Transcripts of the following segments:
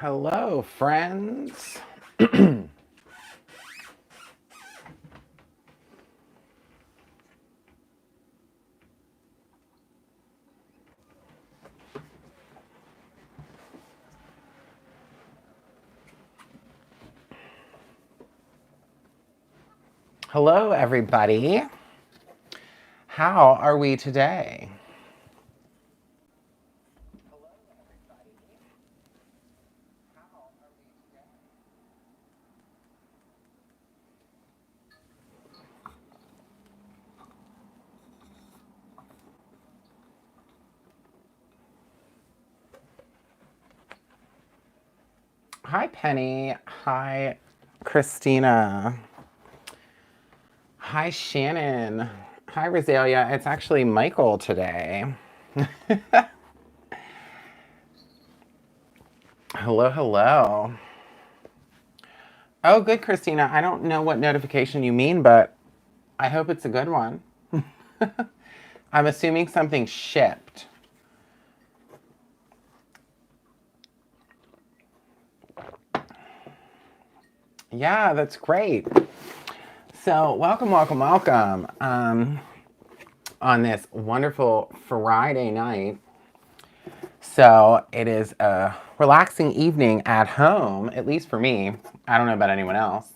Hello, friends. Hello, everybody. How are we today? Hi, Penny. Hi, Christina. Hi, Shannon. Hi, Rosalia. It's actually Michael today. Hello, hello. Oh, good, Christina. I don't know what notification you mean, but I hope it's a good one. I'm assuming something shipped. Yeah, that's great. So, welcome, welcome, welcome. On this wonderful Friday night. So, it is a relaxing evening at home, at least for me. I don't know about anyone else.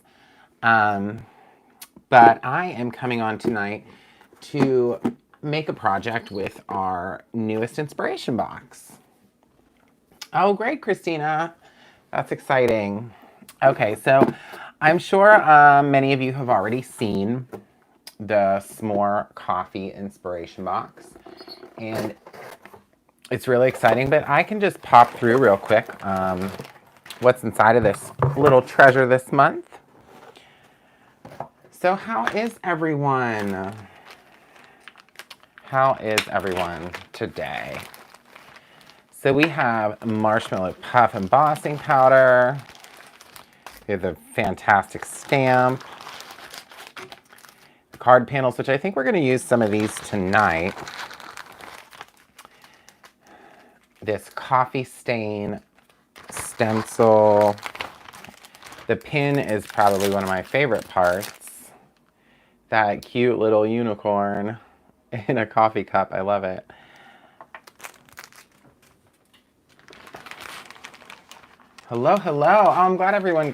Um, but I am coming on tonight to make a project with our newest inspiration box. Oh, great, Christina. That's exciting. Okay, so I'm sure many of you have already seen the S'more Coffee Inspiration Box. And it's really exciting, but I can just pop through real quick what's inside of this little treasure this month. So how is everyone? How is everyone today? So we have marshmallow puff embossing powder. We have the fantastic stamp. Card panels, which I think we're going to use some of these tonight. This coffee stain stencil. The pin is probably one of my favorite parts. That cute little unicorn in a coffee cup. I love it. Hello, hello. Oh, I'm glad everyone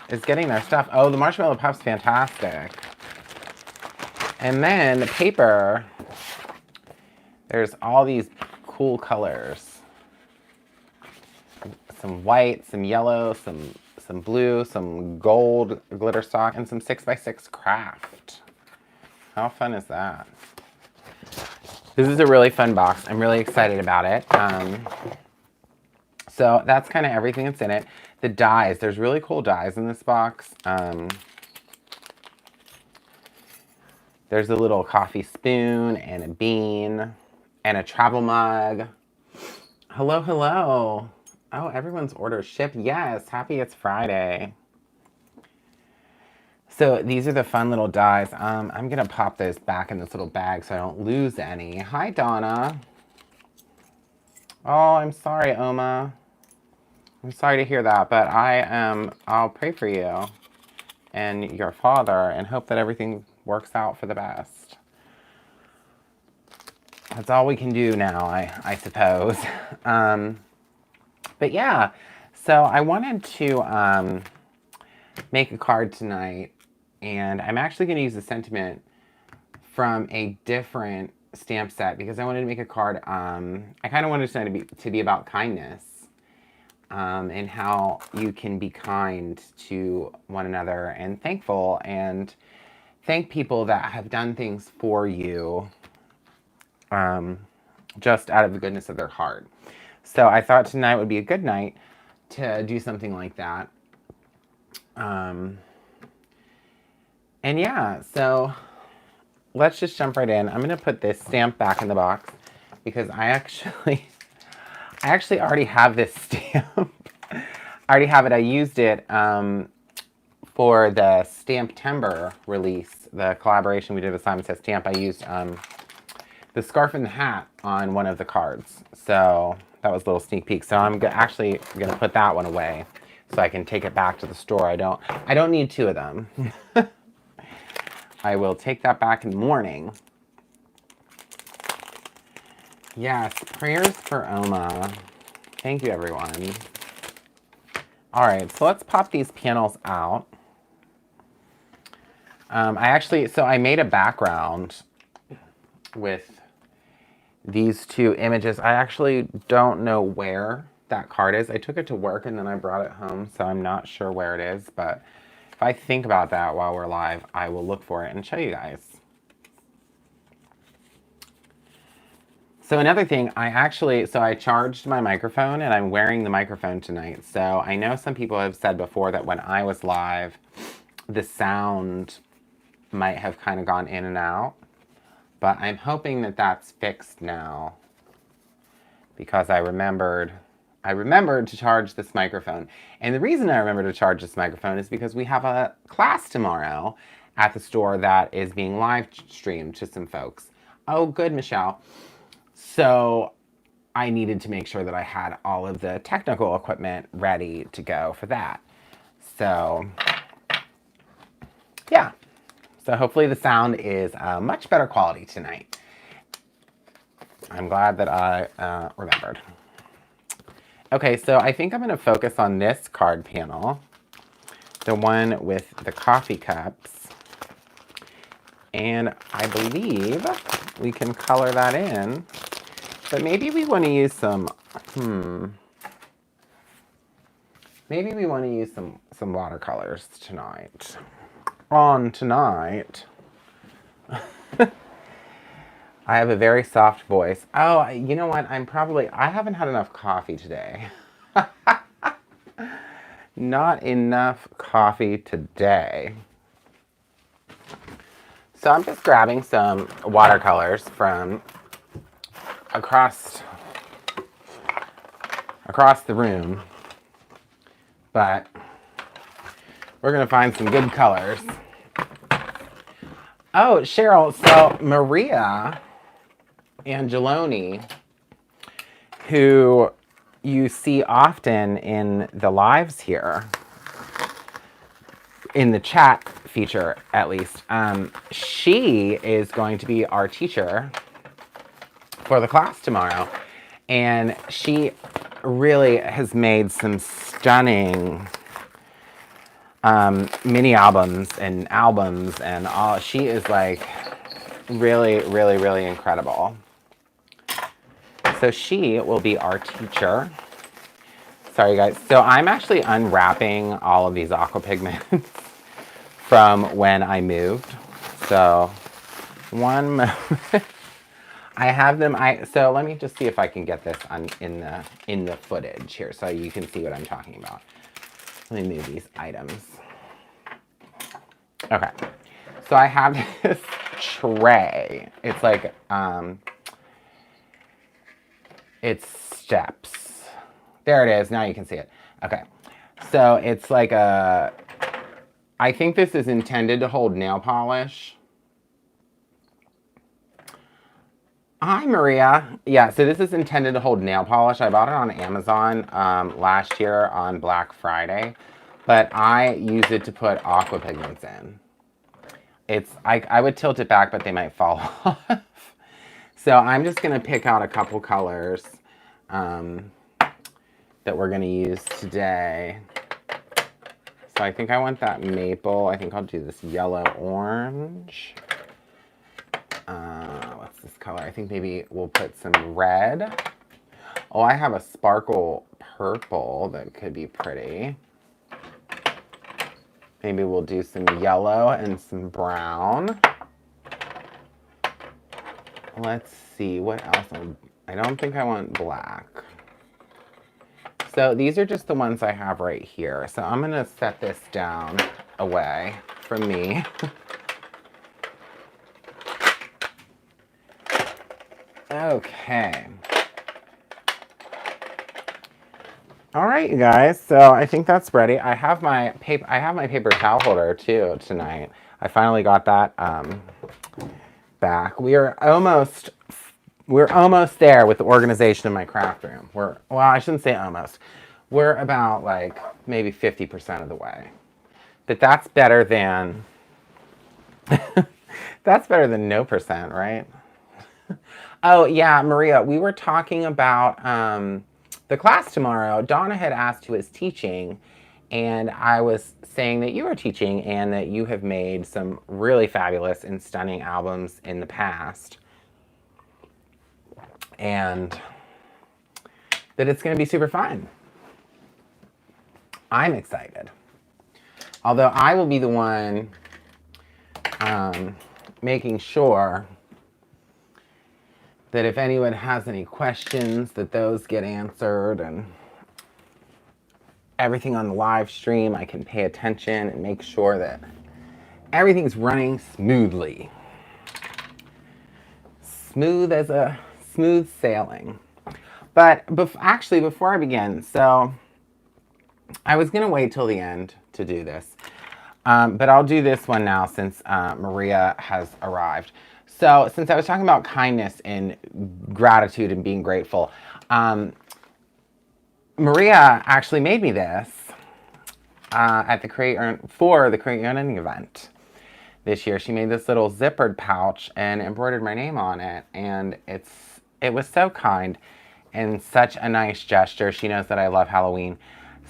is getting their stuff. Oh, the marshmallow puff's fantastic. And then the paper. There's all these cool colors. Some white, some yellow, some blue, some gold glitter stock, and some 6x6 craft. How fun is that? This is a really fun box. I'm really excited about it. So that's kind of everything that's in it. The dies, there's really cool dies in this box. There's a little coffee spoon and a bean and a travel mug. Hello, hello. Oh, everyone's order shipped. Yes, happy it's Friday. So these are the fun little dies. I'm gonna pop those back in this little bag so I don't lose any. Hi, Donna. Oh, I'm sorry, Oma. I'm sorry to hear that, but I'll pray for you and your father and hope that everything works out for the best. That's all we can do now, I suppose. But yeah, so I wanted to make a card tonight, and I'm actually going to use a sentiment from a different stamp set because I wanted to make a card. I kind of wanted to be about kindness and how you can be kind to one another and thankful and thank people that have done things for you just out of the goodness of their heart. So I thought tonight would be a good night to do something like that. And yeah, so let's just jump right in. I'm going to put this stamp back in the box because I actually already have this stamp. I already have it. I used it for the Stamptember release, the collaboration we did with Simon Says Stamp. I used the scarf and the hat on one of the cards. So that was a little sneak peek. So I'm actually going to put that one away so I can take it back to the store. I don't need 2 of them. I will take that back in the morning. Yes, prayers for Oma. Thank you, everyone. All right, so let's pop these panels out. I made a background with these 2 images. I actually don't know where that card is. I took it to work and then I brought it home, so I'm not sure where it is, but if I think about that while we're live, I will look for it and show you guys. So another thing, I charged my microphone and I'm wearing the microphone tonight. So I know some people have said before that when I was live, the sound might have kind of gone in and out, but I'm hoping that that's fixed now because I remembered to charge this microphone. And the reason I remember to charge this microphone is because we have a class tomorrow at the store that is being live streamed to some folks. Oh, good, Michelle. So I needed to make sure that I had all of the technical equipment ready to go for that. So yeah. So hopefully the sound is much better quality tonight. I'm glad that I remembered. Okay, so I think I'm going to focus on this card panel, the one with the coffee cups. And I believe we can color that in, but maybe we want to use some, maybe we want to use some watercolors tonight. Tonight. I have a very soft voice. Oh, you know what? I haven't had enough coffee today. Not enough coffee today. So I'm just grabbing some watercolors from across the room. But we're going to find some good colors. Oh, Cheryl, so Maria Angeloni, who you see often in the lives here, in the chat feature at least, she is going to be our teacher for the class tomorrow. And she really has made some stunning mini albums and all. She is like really, really, really incredible. So she will be our teacher. Sorry guys. So I'm actually unwrapping all of these aqua pigments from when I moved. So one moment. I have them. So let me just see if I can get this in the footage here so you can see what I'm talking about. Let me move these items. Okay. So I have this tray. It's like it's steps. There it is. Now you can see it. Okay. So it's like I think this is intended to hold nail polish. Hi, Maria. Yeah, so this is intended to hold nail polish. I bought it on Amazon last year on Black Friday, but I use it to put aqua pigments in. I would tilt it back, but they might fall off. So I'm just going to pick out a couple colors that we're going to use today. So I think I want that maple. I think I'll do this yellow orange. What's this color? I think maybe we'll put some red. Oh, I have a sparkle purple that could be pretty. Maybe we'll do some yellow and some brown. Let's see, what else? I don't think I want black. So these are just the ones I have right here. So I'm gonna set this down away from me. Okay. All right, you guys. So I think that's ready. I have my paper towel holder too tonight. I finally got that back. We are almost We're almost there with the organization of my craft room. Well, I shouldn't say almost. We're about like maybe 50% of the way. But that's better than that's better than no percent, right? Oh yeah, Maria, we were talking about the class tomorrow. Donna had asked who is teaching, and I was saying that you were teaching and that you have made some really fabulous and stunning albums in the past. And that it's going to be super fun. I'm excited. Although I will be the one making sure that if anyone has any questions, that those get answered, and everything on the live stream, I can pay attention and make sure that everything's running smoothly. Smooth as a smooth sailing. But actually, before I begin, so I was going to wait till the end to do this. But I'll do this one now since Maria has arrived. So since I was talking about kindness and gratitude and being grateful, Maria actually made me this at the for the Create Your Own event this year. She made this little zippered pouch and embroidered my name on it, and it was so kind and such a nice gesture. She knows that I love Halloween,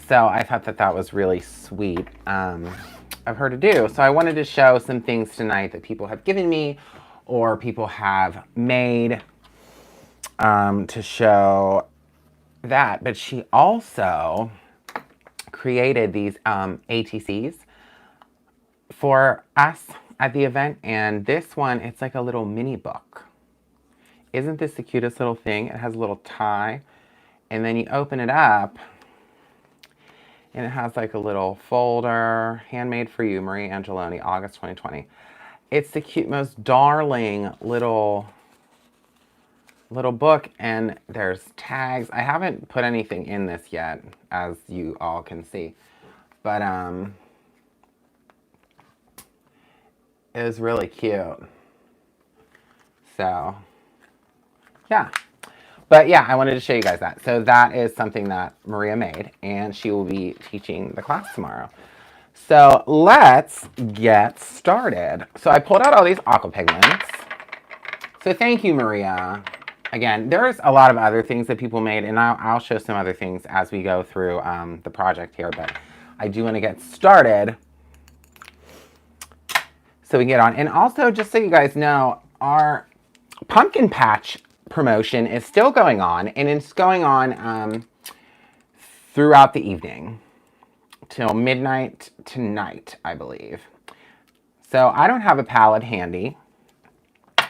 so I thought that was really sweet of her to do. So I wanted to show some things tonight that people have given me or people have made to show that. But she also created these ATCs for us at the event, and this one, it's like a little mini book. Isn't this the cutest little thing? It has a little tie, and then you open it up and it has like a little folder, handmade for you, Marie Angeloni, August 2020. It's the cute, most darling little book, and there's tags. I haven't put anything in this yet, as you all can see, but it was really cute. So yeah. But yeah, I wanted to show you guys that. So that is something that Maria made, and she will be teaching the class tomorrow. So let's get started. So I pulled out all these aqua pigments. So thank you, Maria. Again, there's a lot of other things that people made, and I'll show some other things as we go through the project here, but I do want to get started so we can get on. And also, just so you guys know, our pumpkin patch promotion is still going on, and it's going on throughout the evening till midnight tonight, I believe. So I don't have a palette handy,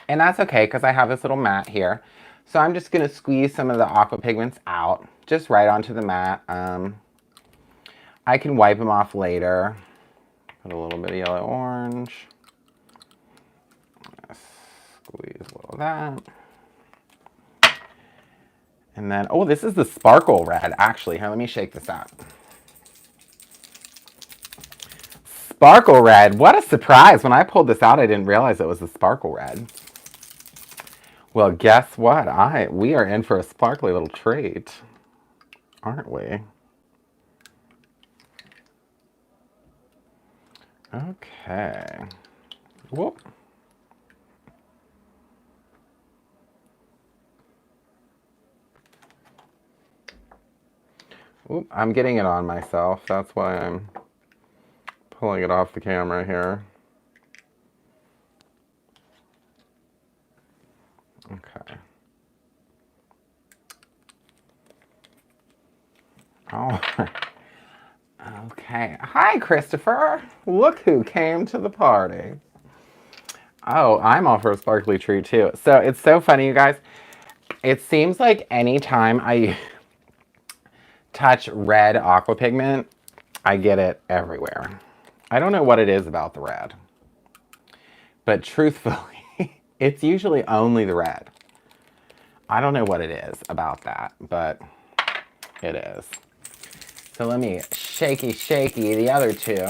and that's okay because I have this little mat here. So I'm just going to squeeze some of the aqua pigments out, just right onto the mat. I can wipe them off later. Put a little bit of yellow orange. Squeeze a little of that. And then, oh, this is the sparkle red, actually. Here, let me shake this up. Sparkle red. What a surprise. When I pulled this out, I didn't realize it was the sparkle red. Well, guess what? We are in for a sparkly little treat, aren't we? Okay. Whoop. Oop, I'm getting it on myself. That's why I'm pulling it off the camera here. Okay. All right. Okay. Hi, Christopher. Look who came to the party. Oh, I'm all for a sparkly treat too. So it's so funny, you guys. It seems like anytime I touch red aqua pigment, I get it everywhere. I don't know what it is about the red, but truthfully, it's usually only the red. I don't know what it is about that, but it is. So let me shaky the other two,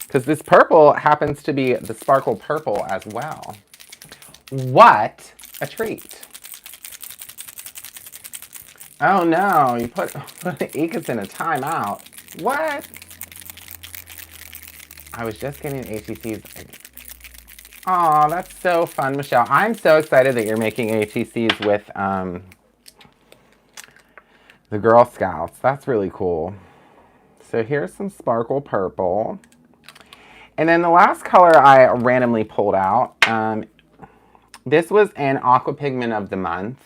because this purple happens to be the sparkle purple as well. What a treat. Oh no, you put Ecus in a timeout. What? I was just getting ATCs. Aw, that's so fun, Michelle. I'm so excited that you're making ATCs with the Girl Scouts. That's really cool. So here's some sparkle purple. And then the last color I randomly pulled out, this was an aqua pigment of the month.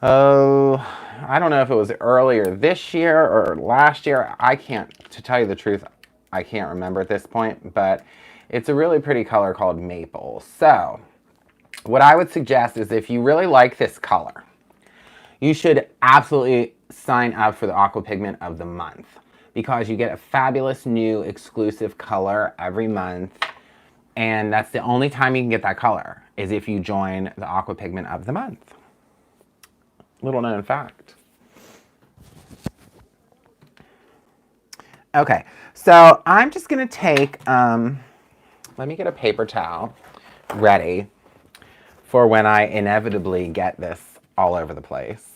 Oh, I don't know if it was earlier this year or last year. To tell you the truth, I can't remember at this point, but it's a really pretty color called Maple. So what I would suggest is if you really like this color, you should absolutely sign up for the aqua pigment of the month because you get a fabulous new exclusive color every month. And that's the only time you can get that color is if you join the aqua pigment of the month. Little known fact. Okay, so I'm just gonna take, let me get a paper towel ready for when I inevitably get this all over the place.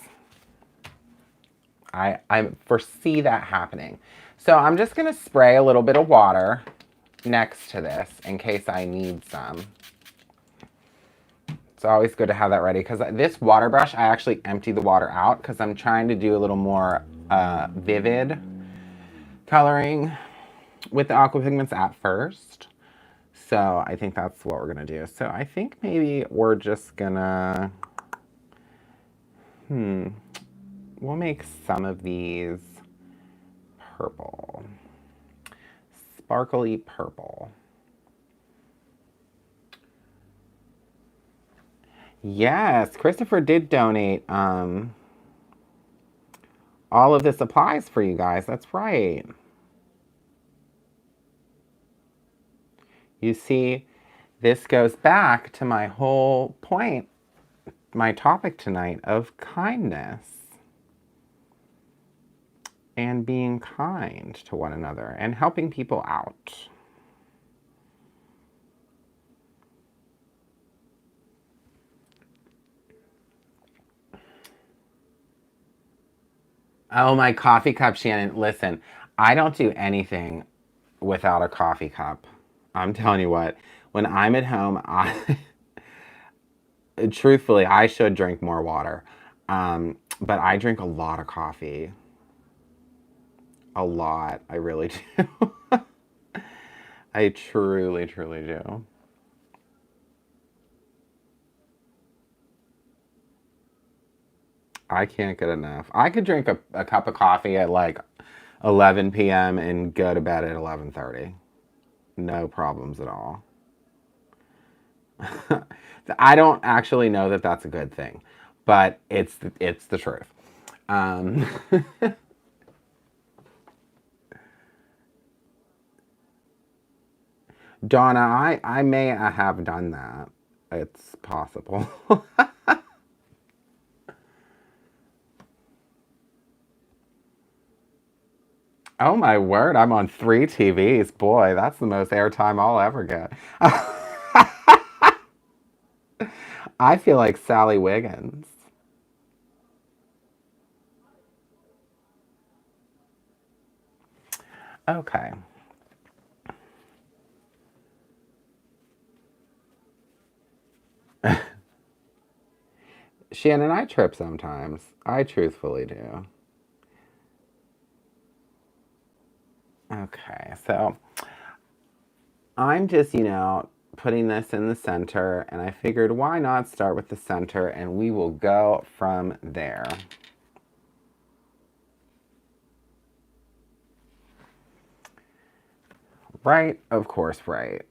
I foresee that happening. So I'm just gonna spray a little bit of water next to this in case I need some. It's always good to have that ready because this water brush, I actually empty the water out because I'm trying to do a little more vivid coloring with the aqua pigments at first. So I think that's what we're gonna do. So I think maybe we're just gonna, we'll make some of these purple, sparkly purple. Yes, Christopher did donate all of the supplies for you guys. That's right. You see, this goes back to my whole point, my topic tonight of kindness and being kind to one another and helping people out. Oh, my coffee cup, Shannon. Listen, I don't do anything without a coffee cup. I'm telling you what, when I'm at home, truthfully, I should drink more water. But I drink a lot of coffee. A lot. I really do. I truly, truly do. I can't get enough. I could drink a cup of coffee at like 11 p.m. and go to bed at 11:30. No problems at all. I don't actually know that that's a good thing, but it's the truth. Um, Donna, I may have done that. It's possible. Oh my word, I'm on 3 TVs. Boy, that's the most airtime I'll ever get. I feel like Sally Wiggins. Okay. Shannon, I trip sometimes. I truthfully do. Okay, so I'm just, putting this in the center, and I figured why not start with the center and we will go from there. Right? Of course, right.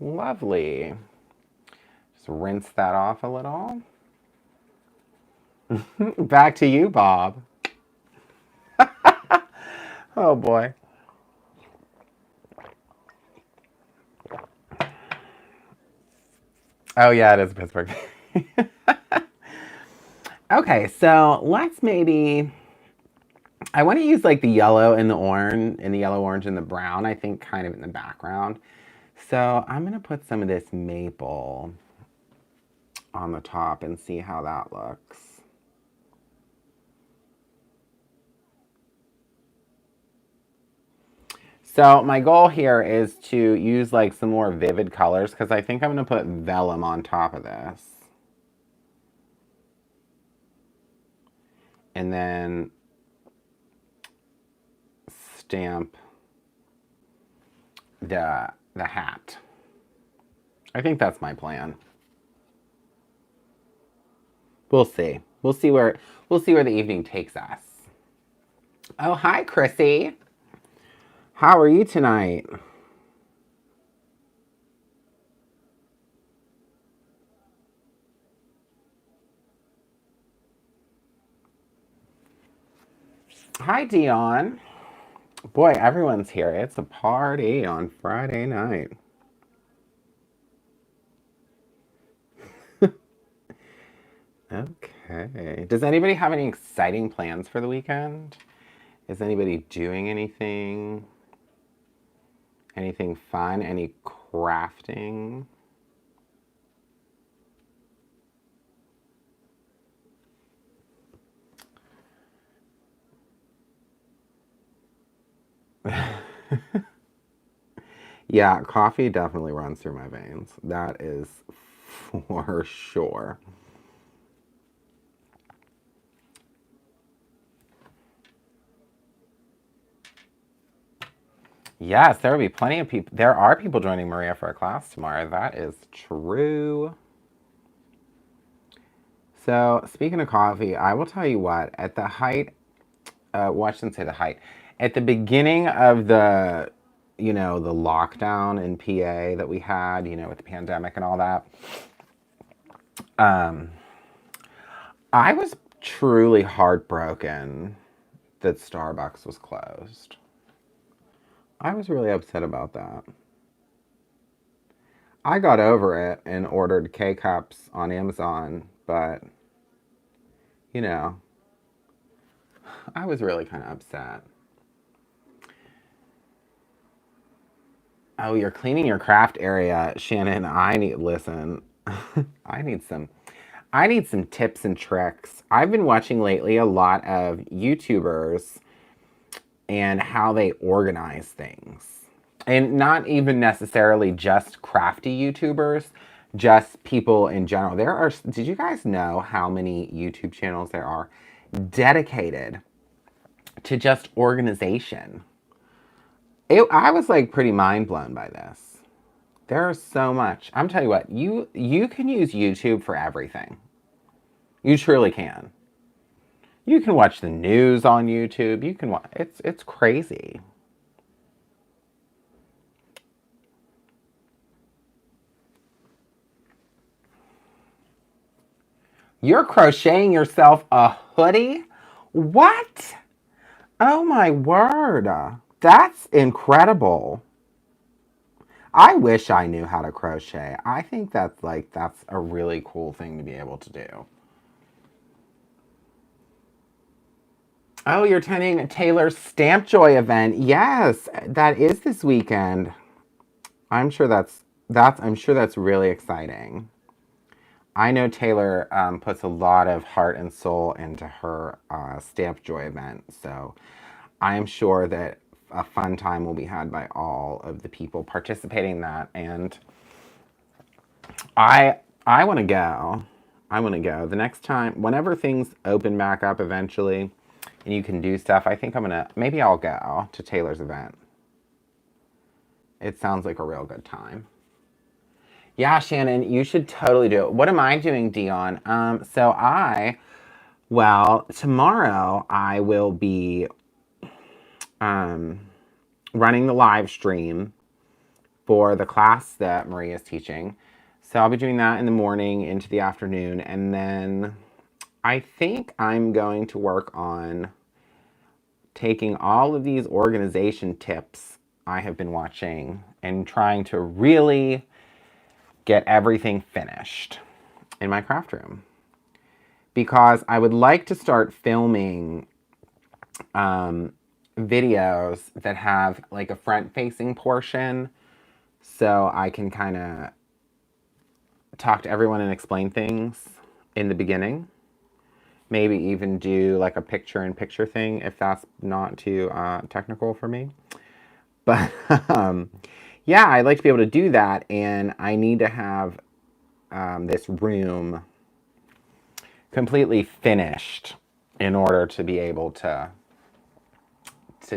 Lovely. Just rinse that off a little. Back to you, Bob. Oh boy. Oh yeah, it is Pittsburgh. Okay, so let's maybe. I want to use like the yellow and the orange, and the yellow, orange, and the brown. I think kind of in the background. So I'm gonna put some of this maple on the top and see how that looks. So my goal here is to use like some more vivid colors because I think I'm going to put vellum on top of this. And then stamp the hat. I think that's my plan. We'll see. We'll see where the evening takes us. Oh, hi, Chrissy. How are you tonight? Hi, Dion. Boy, everyone's here. It's a party on Friday night. Okay. Does anybody have any exciting plans for the weekend? Is anybody doing anything? Anything fun? Any crafting? Yeah, coffee definitely runs through my veins. That is for sure. Yes, there will be plenty of people. There are people joining Maria for a class tomorrow. That is true. So, speaking of coffee, I will tell you what, at the height, well, I shouldn't say the height, at the beginning of the lockdown in PA that we had, with the pandemic and all that, um, I was truly heartbroken that Starbucks was closed. I was really upset about that. I got over it and ordered K cups on Amazon, but you know, I was really kind of upset. Oh, you're cleaning your craft area, Shannon. Listen. I need some I need some tips and tricks. I've been watching lately a lot of YouTubers and how they organize things. And not even necessarily just crafty YouTubers, just people in general. Did you guys know how many YouTube channels there are dedicated to just organization? I was like pretty mind blown by this. There's so much. I'm telling you what, you can use YouTube for everything. You truly can. You can watch the news on YouTube. You can watch it's crazy. You're crocheting yourself a hoodie? What? Oh my word. That's incredible. I wish I knew how to crochet. I think that's a really cool thing to be able to do. Oh, you're attending Taylor's Stamp Joy event. Yes, that is this weekend. I'm sure that's really exciting. I know Taylor puts a lot of heart and soul into her Stamp Joy event, so I am sure that a fun time will be had by all of the people participating in that. And I I want to go. I want to go. The next time, whenever things open back up eventually, and you can do stuff, I think maybe I'll go to Taylor's event. It sounds like a real good time. Yeah, Shannon, you should totally do it. What am I doing, Dion? Well, tomorrow I will be um, running the live stream for the class that Maria is teaching. So I'll be doing that in the morning into the afternoon. And then I think I'm going to work on taking all of these organization tips I have been watching and trying to really get everything finished in my craft room. Because I would like to start filming videos that have like a front facing portion so I can kind of talk to everyone and explain things in the beginning. Maybe even do like a picture-in-picture thing if that's not too technical for me. But yeah, I'd like to be able to do that, and I need to have this room completely finished in order to be able to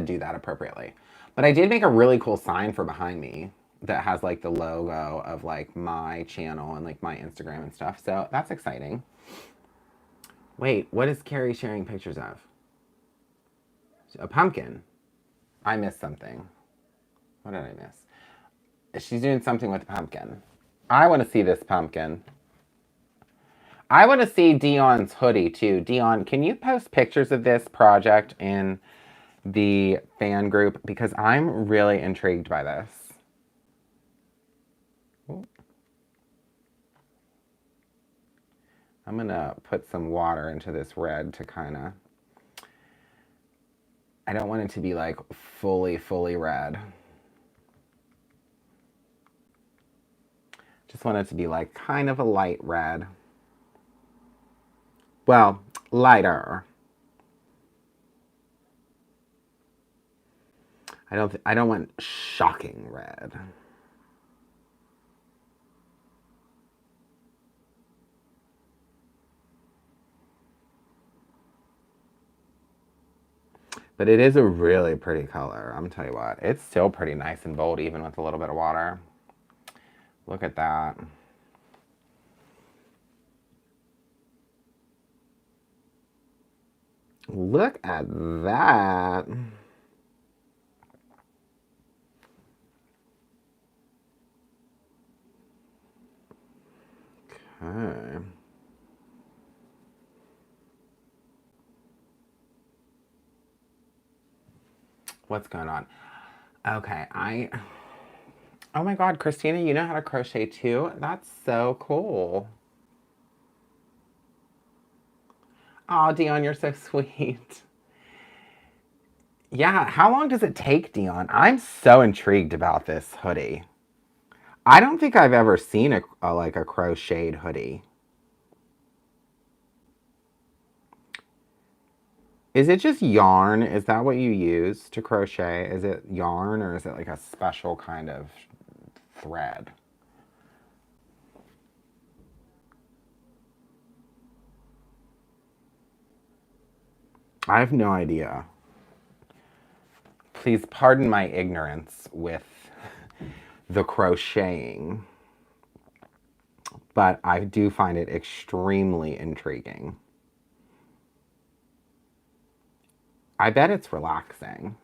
do that appropriately. But I did make a really cool sign for behind me that has like the logo of like my channel and like my Instagram and stuff. So that's exciting. Wait, what is Carrie sharing pictures of? A pumpkin. I missed something. What did I miss? She's doing something with the pumpkin. I want to see this pumpkin. I want to see Dion's hoodie too. Dion, can you post pictures of this project in the fan group? Because I'm really intrigued by this. Ooh. I'm going to put some water into this red to kind of... I don't want it to be like fully red. Just want it to be like kind of a light red. Well, lighter. I don't want shocking red. But it is a really pretty color. I'm gonna tell you what, it's still pretty nice and bold even with a little bit of water. Look at that. Look at that. Okay. What's going on? Okay, oh my God, Christina, you know how to crochet too? That's so cool. Oh, Dion, you're so sweet. Yeah, how long does it take, Dion? I'm so intrigued about this hoodie. I don't think I've ever seen like a crocheted hoodie. Is it just yarn? Is that what you use to crochet? Is it yarn or is it like a special kind of thread? I have no idea. Please pardon my ignorance with the crocheting, but I do find it extremely intriguing. I bet it's relaxing.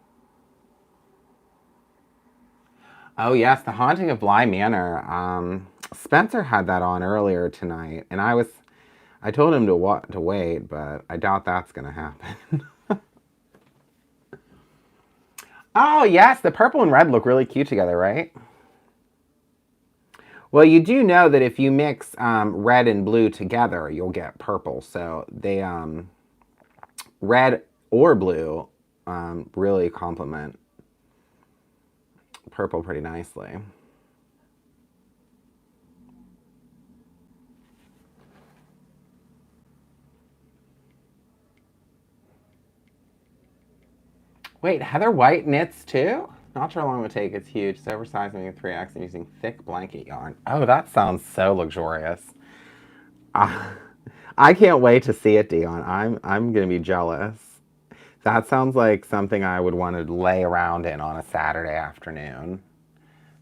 Oh yes, The Haunting of Bly Manor. Spencer had that on earlier tonight, and I told him to wait, but I doubt that's gonna happen. Oh yes, the purple and red look really cute together, right? Well, you do know that if you mix red and blue together, you'll get purple. So they red or blue really complement purple pretty nicely. Wait, Heather White knits too? Not sure how long it would take. It's huge. It's oversized, making 3X and using thick blanket yarn. Oh, that sounds so luxurious. I can't wait to see it, Dion. I'm gonna be jealous. That sounds like something I would want to lay around in on a Saturday afternoon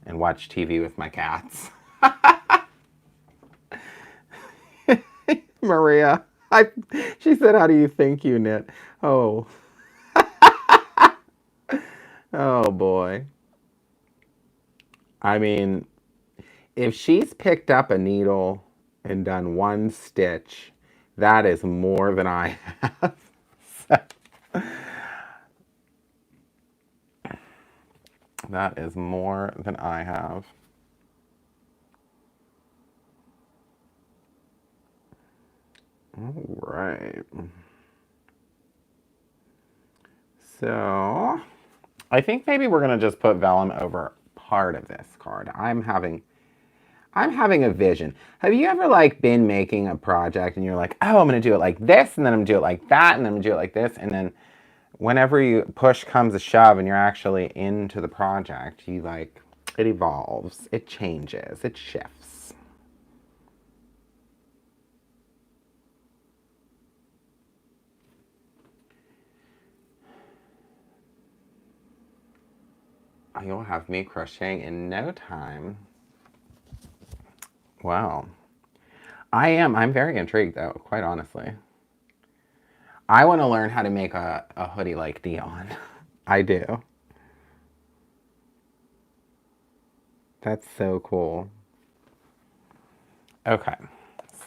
and watch TV with my cats. Maria, she said, "How do you think you knit?" Oh, oh boy. I mean, if she's picked up a needle and done one stitch, that is more than I have. That is more than I have. All right. So, I think maybe we're going to just put vellum over part of this card. I'm having a vision. Have you ever like been making a project and you're like, oh, I'm going to do it like this, and then I'm going to do it like that, and then I'm going to do it like this, and then whenever you push comes a shove and you're actually into the project, you like, it evolves, it changes, it shifts. You'll have me crocheting in no time. Wow. I'm very intrigued though, quite honestly. I want to learn how to make a hoodie like Dion. I do. That's so cool. Okay,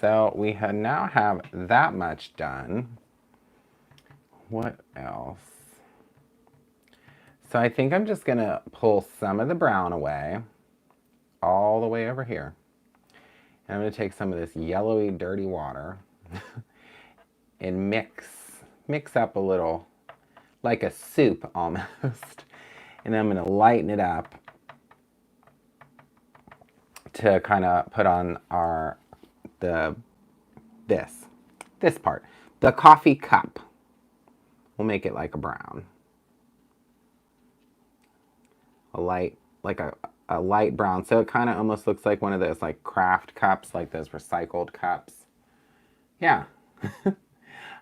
so we now have that much done. What else? So I think I'm just gonna pull some of the brown away, all the way over here. And I'm gonna take some of this yellowy, dirty water and mix up a little, like a soup almost. And then I'm gonna lighten it up to kind of put on this part, the coffee cup. We'll make it like a brown, a light, like a light brown. So it kind of almost looks like one of those like craft cups, like those recycled cups. Yeah.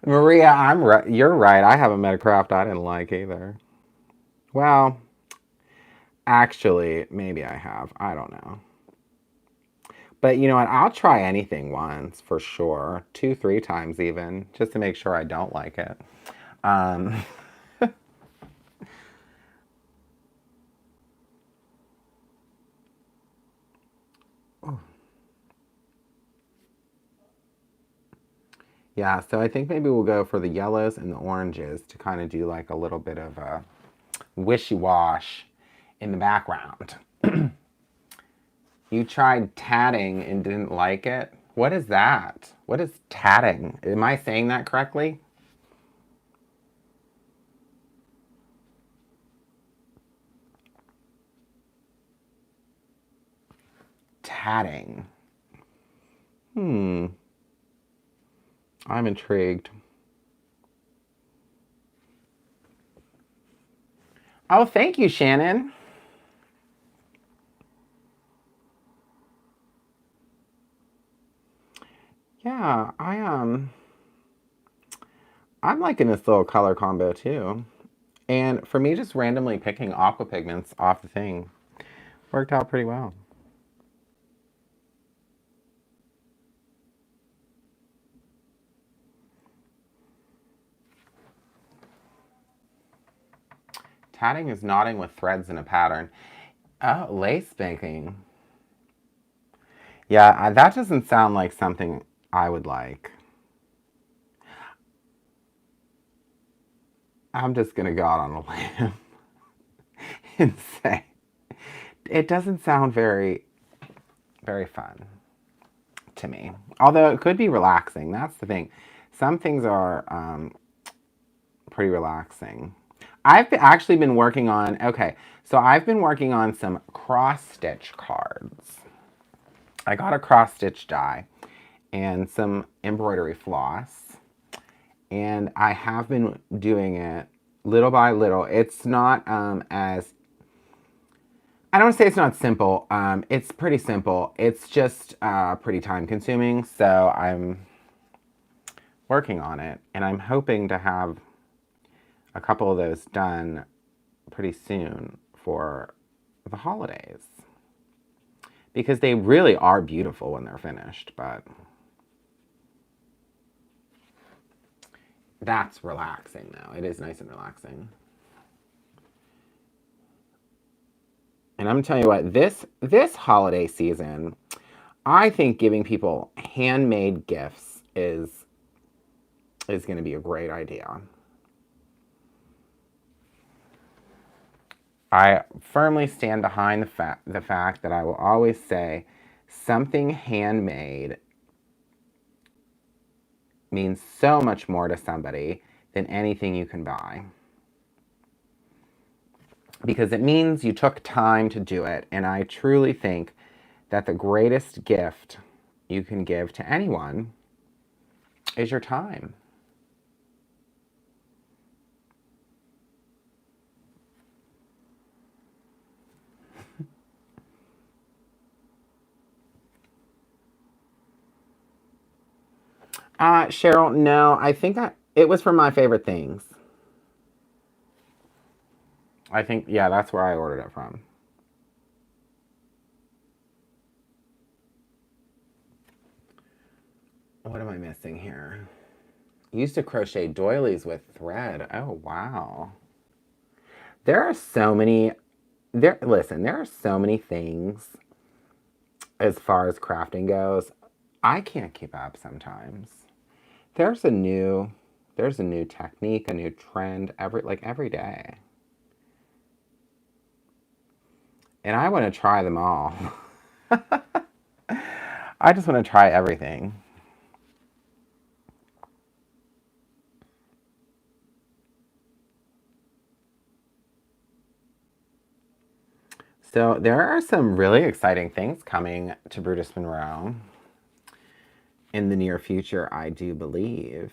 Maria, I'm right. You're right. I haven't met a craft I didn't like either. Well, actually, maybe I have. I don't know. But you know what? I'll try anything once for sure. 2, 3 times even, just to make sure I don't like it. Um, yeah, so I think maybe we'll go for the yellows and the oranges to kind of do like a little bit of a wishy-wash in the background. You tried tatting and didn't like it? What is that? What is tatting? Am I saying that correctly? Tatting. Hmm. I'm intrigued. Oh, thank you, Shannon. Yeah, I'm liking this little color combo too. And for me, just randomly picking aqua pigments off the thing worked out pretty well. Tatting is knotting with threads in a pattern. Oh, lace making. Yeah, that doesn't sound like something I would like. I'm just gonna go out on a limb and say it doesn't sound very, very fun to me. Although it could be relaxing. That's the thing. Some things are pretty relaxing. Actually been working on, okay, so I've been working on some cross stitch cards. I got a cross stitch die and some embroidery floss, and I have been doing it little by little. It's not as, I don't want to say it's not simple. It's pretty simple. It's just pretty time consuming. So I'm working on it, and I'm hoping to have a couple of those done pretty soon for the holidays, because they really are beautiful when they're finished. But that's relaxing though. It is nice and relaxing. And I'm telling you what, this holiday season, I think giving people handmade gifts is going to be a great idea. I firmly stand behind the fact that I will always say something handmade means so much more to somebody than anything you can buy. Because it means you took time to do it, and I truly think that the greatest gift you can give to anyone is your time. Cheryl, no, I think it was from My Favorite Things. I think, yeah, that's where I ordered it from. What am I missing here? Used to crochet doilies with thread. Oh, wow. There are so many, listen, there are so many things as far as crafting goes. I can't keep up sometimes. There's a new, there's a new technique, a new trend every day. And I want to try them all. I just want to try everything. So there are some really exciting things coming to Brutus Monroe in the near future, I do believe.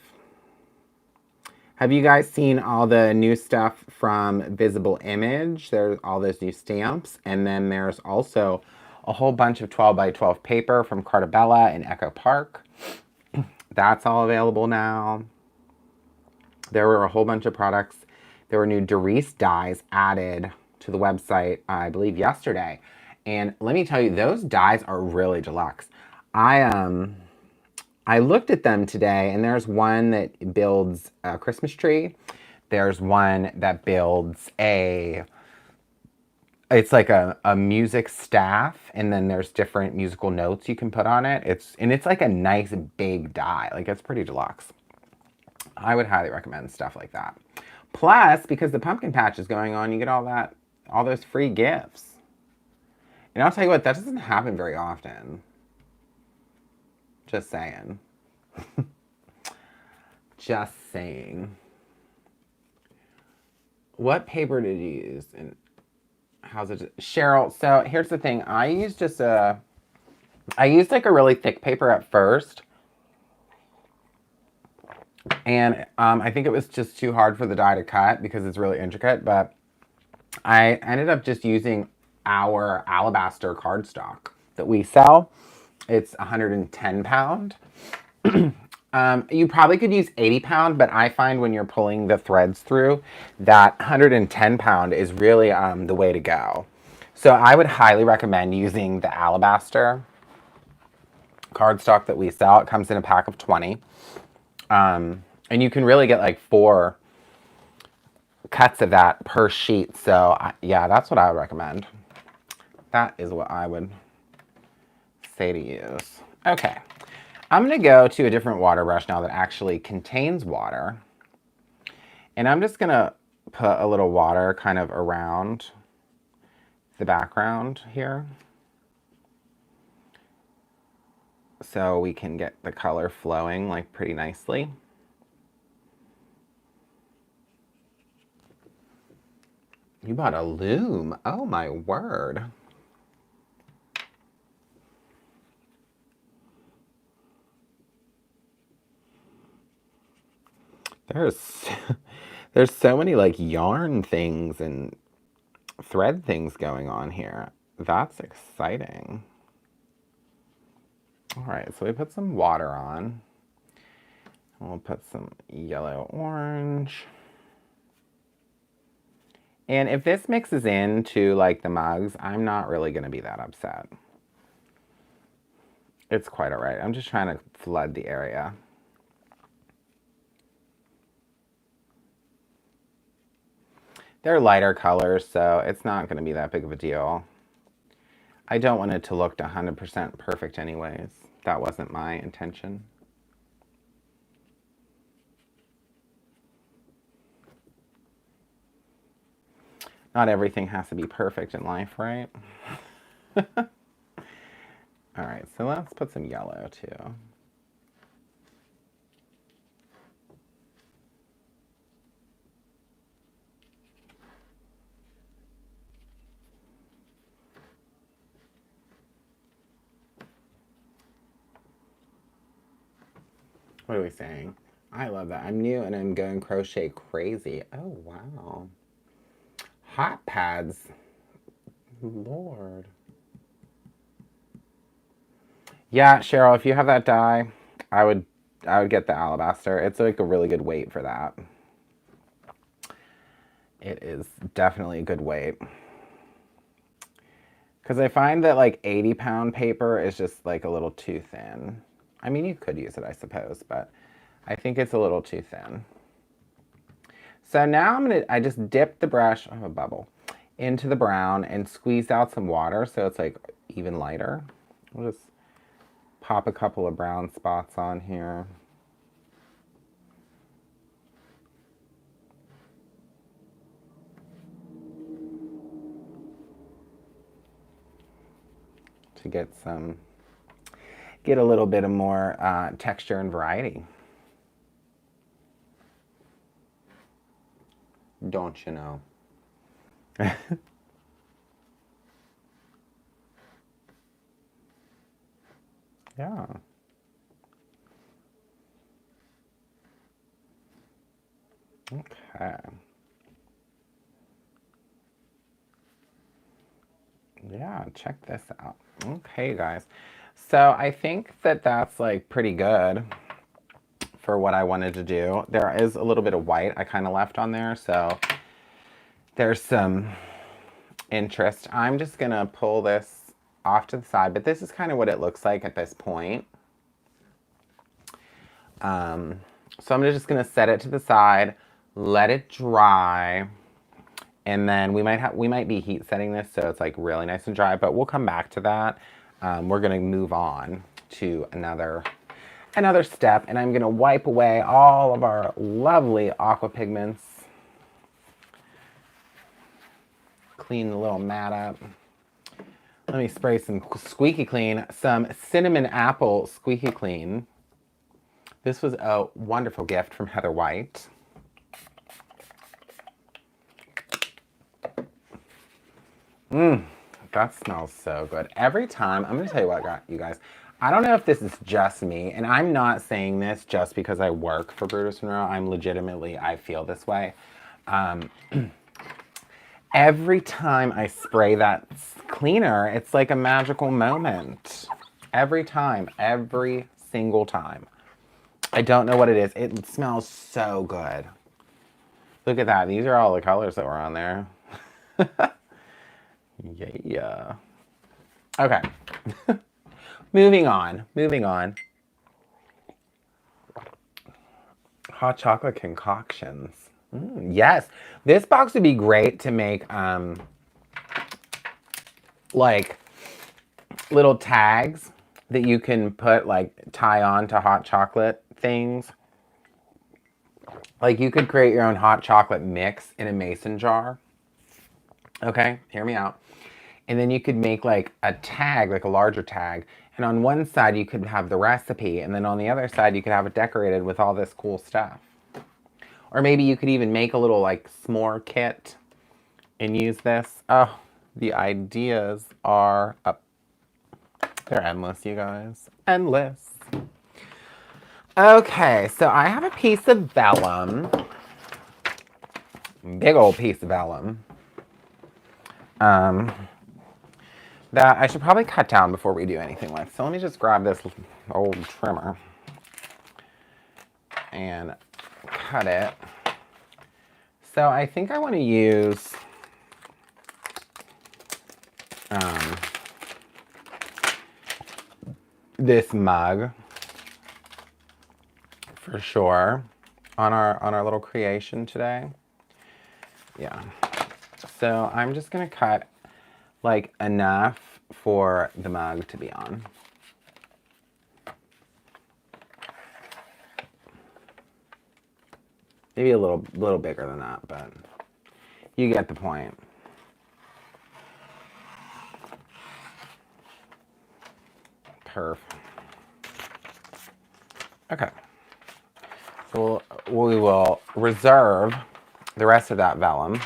Have you guys seen all the new stuff from Visible Image? There's all those new stamps. And then there's also a whole bunch of 12 by 12 paper from Cartabella and Echo Park. That's all available now. There were a whole bunch of products. There were new Doris dies added to the website, I believe, yesterday. And let me tell you, those dies are really deluxe. I looked at them today, and there's one that builds a Christmas tree. There's one that builds it's like a music staff, and then there's different musical notes you can put on it. It's like a nice big die. Like, it's pretty deluxe. I would highly recommend stuff like that. Plus, because the pumpkin patch is going on, you get all those free gifts. And I'll tell you what, that doesn't happen very often. Just saying. Just saying. What paper did you use? And how's it? Cheryl, so here's the thing. I used like a really thick paper at first. And I think it was just too hard for the die to cut because it's really intricate. But I ended up just using our alabaster cardstock that we sell. It's 110 pound. You probably could use 80 pound, but I find when you're pulling the threads through, that 110 pound is really the way to go. So I would highly recommend using the alabaster cardstock that we sell. It comes in a pack of 20. And you can really get like 4 cuts of that per sheet. So yeah, that's what I would recommend. That is what I would say to use. Okay. I'm going to go to a different water brush now that actually contains water. And I'm just going to put a little water kind of around the background here, so we can get the color flowing like pretty nicely. You bought a loom. Oh my word. There's so many like yarn things and thread things going on here. That's exciting. All right, so we put some water on. We'll put some yellow orange. And if this mixes into like the mugs, I'm not really going to be that upset. It's quite all right. I'm just trying to flood the area. They're lighter colors, so it's not going to be that big of a deal. I don't want it to look 100% perfect anyways. That wasn't my intention. Not everything has to be perfect in life, right? All right, so let's put some yellow too. What are we saying? I love that. I'm new and I'm going crochet crazy. Oh, wow. Hot pads. Lord. Yeah, Cheryl, if you have that dye, I would get the alabaster. It's like a really good weight for that. It is definitely a good weight. Because I find that like 80-pound paper is just like a little too thin. I mean, you could use it, I suppose, but I think it's a little too thin. So now I just dip the brush, I have a bubble, into the brown and squeeze out some water so it's like even lighter. We'll just pop a couple of brown spots on here. To get a little bit of more texture and variety. Don't you know? Yeah. Okay. Yeah, check this out. Okay, guys. So I think that that's like pretty good for what I wanted to do. There is a little bit of white I kind of left on there, so there's some interest. I'm just gonna pull this off to the side, but this is kind of what it looks like at this point. So I'm just gonna set it to the side, let it dry, and then we might be heat setting this so it's like really nice and dry, but we'll come back to that. We're gonna move on to another step, and I'm gonna wipe away all of our lovely aqua pigments. Clean the little mat up. Let me spray some squeaky clean, some cinnamon apple squeaky clean. This was a wonderful gift from Heather White. That smells so good. Every time, I'm gonna tell you what, you guys, I don't know if this is just me, and I'm not saying this just because I work for Brutus Monroe. I'm legitimately, I feel this way. Every time I spray that cleaner, it's like a magical moment. Every time, every single time. I don't know what it is. It smells so good. Look at that. These are all the colors that were on there. Yeah. Okay. Moving on. Hot chocolate concoctions. Yes. This box would be great to make like little tags that you can put tie on to hot chocolate things. Like you could create your own hot chocolate mix in a mason jar. Okay, hear me out. And then you could make like a tag, like a larger tag. And on one side you could have the recipe, and then on the other side you could have it decorated with all this cool stuff. Or maybe you could even make a little like s'more kit and use this. Oh, the ideas are up. They're endless, you guys. Endless. Okay, so I have a piece of vellum. Big old piece of vellum. That I should probably cut down before we do anything with. So let me just grab this old trimmer and cut it. So I think I want to use this mug for sure on our little creation today. Yeah. So I'm just gonna cut like enough for the mug to be on. Maybe a little bigger than that, but you get the point. Perf. Okay. So we will reserve the rest of that vellum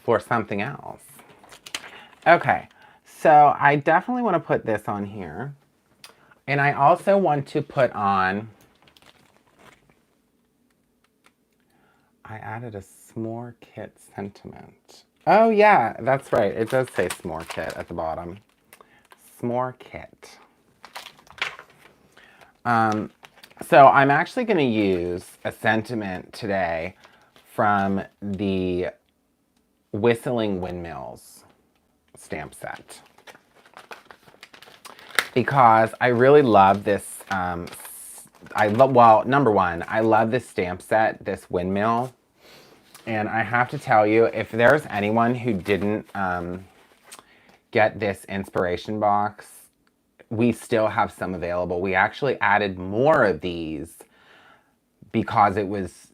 for something else. Okay, so I definitely want to put this on here. And I also want to put on, I added a s'more kit sentiment. Oh yeah, that's right. It does say s'more kit at the bottom. S'more kit. So I'm actually going to use a sentiment today from the Whistling Windmills stamp set, because I really love this. Well, number one, I love this stamp set, this windmill. And I have to tell you, if there's anyone who didn't get this inspiration box, we still have some available. We actually added more of these because it was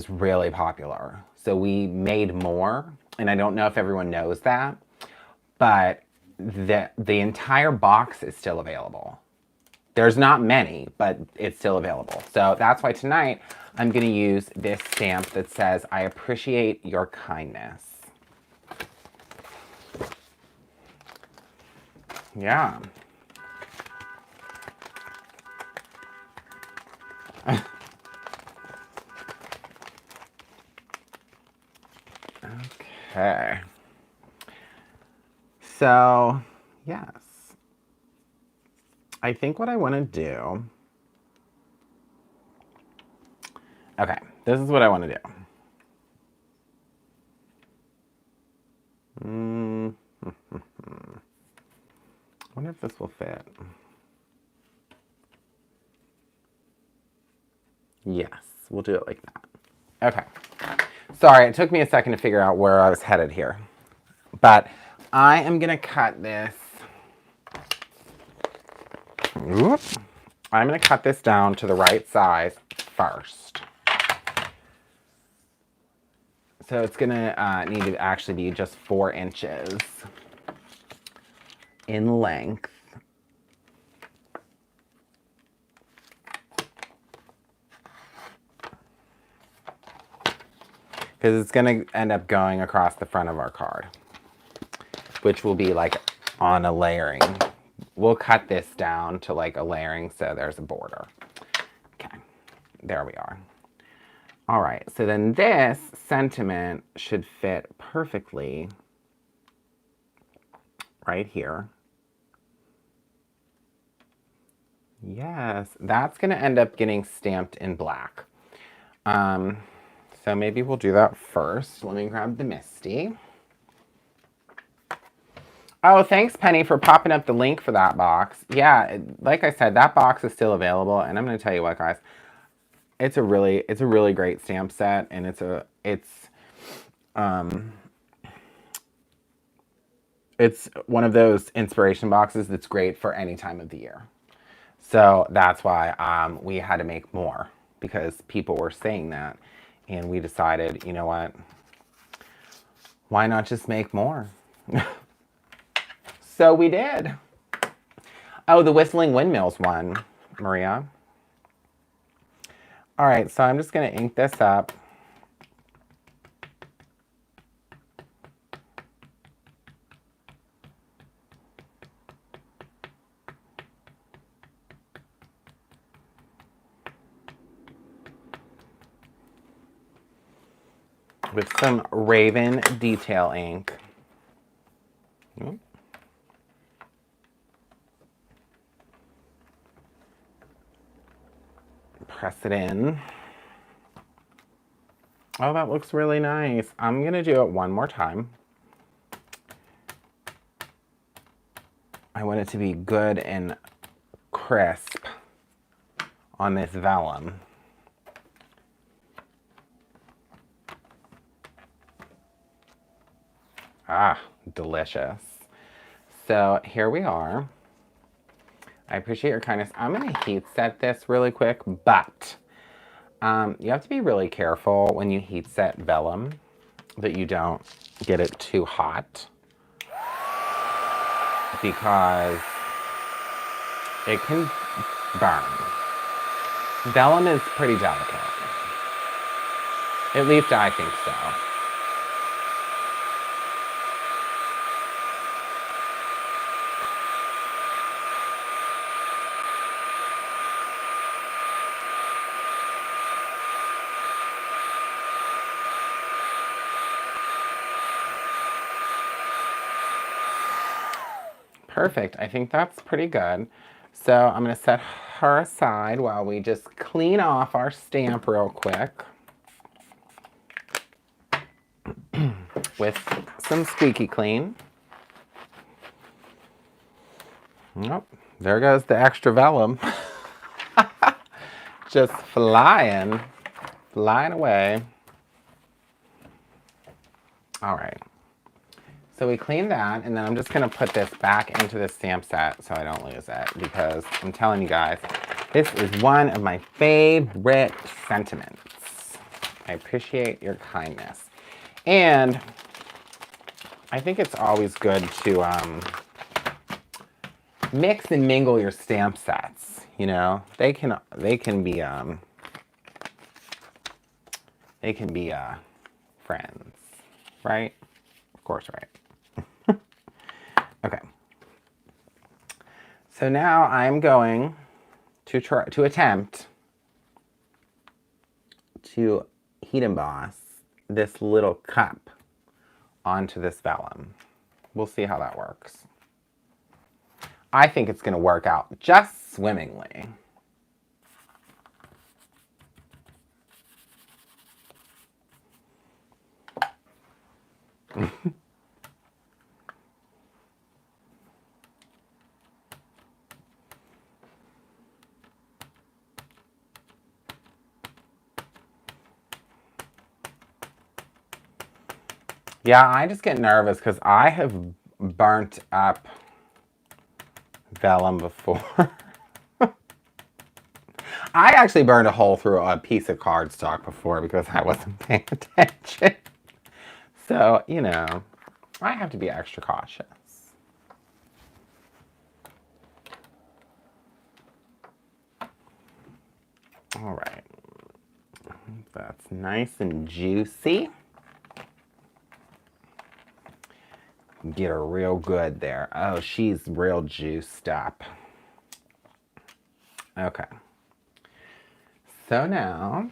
really popular. So we made more, and I don't know if everyone knows that, but the entire box is still available. There's not many, but it's still available. So that's why tonight I'm going to use this stamp that says, "I appreciate your kindness." Yeah. Okay. So, yes. I think what I want to do... Okay, this is what I want to do. I wonder if this will fit. Yes, we'll do it like that. Okay. Sorry, it took me a second to figure out where I was headed here. But I am going to cut this. Whoop. I'm going to cut this down to the right size first. So it's going to need to actually be just 4 inches in length. Because it's going to end up going across the front of our card, which will be like on a layering. We'll cut this down to like a layering so there's a border. Okay, there we are. All right, so then this sentiment should fit perfectly right here. Yes, that's going to end up getting stamped in black. So maybe we'll do that first. Let me grab the Misty. Oh, thanks, Penny, for popping up the link for that box. Yeah, like I said, that box is still available, and I'm going to tell you what, guys. It's a really great stamp set, and it's one of those inspiration boxes that's great for any time of the year. So that's why we had to make more, because people were saying that, and we decided, you know what? Why not just make more? So we did. Oh, the Whistling Windmills one, Maria. All right, so I'm just going to ink this up. With some Raven detail ink. Press it in. Oh, that looks really nice. I'm going to do it one more time. I want it to be good and crisp on this vellum. Ah, delicious. So here we are. I appreciate your kindness. I'm going to heat set this really quick, but you have to be really careful when you heat set vellum that you don't get it too hot, because it can burn. Vellum is pretty delicate. At least I think so. Perfect. I think that's pretty good. So I'm going to set her aside while we just clean off our stamp real quick with some squeaky clean. Nope. There goes the extra vellum. Just flying away. All right. So we cleaned that, and then I'm just going to put this back into the stamp set so I don't lose it, because I'm telling you guys, this is one of my favorite sentiments. I appreciate your kindness. And I think it's always good to mix and mingle your stamp sets. You know, they can be friends, right? Of course, right. Okay. So now I'm going to attempt to heat emboss this little cup onto this vellum. We'll see how that works. I think it's going to work out just swimmingly. Yeah, I just get nervous because I have burnt up vellum before. I actually burned a hole through a piece of cardstock before because I wasn't paying attention. So, you know, I have to be extra cautious. All right. That's nice and juicy. Get her real good there. Oh, she's real juiced up. Okay. So now,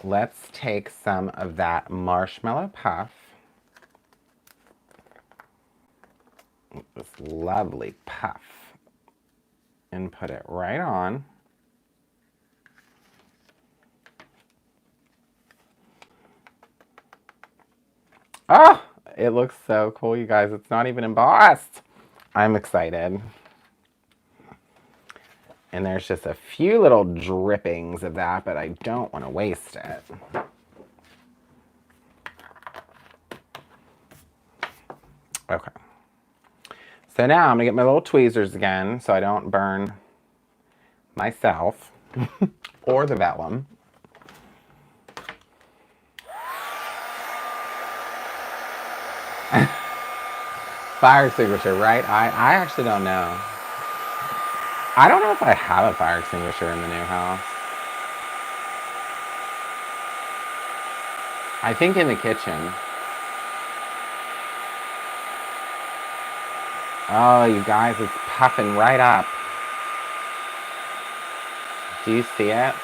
let's take some of that marshmallow puff. This lovely puff. And put it right on. Oh, it looks so cool, you guys. It's not even embossed. I'm excited. And there's just a few little drippings of that, but I don't want to waste it. Okay. So now I'm going to get my little tweezers again so I don't burn myself or the vellum. Fire extinguisher, right? I actually don't know. I don't know if I have a fire extinguisher in the new house. I think in the kitchen. Oh, you guys, it's puffing right up. Do you see it?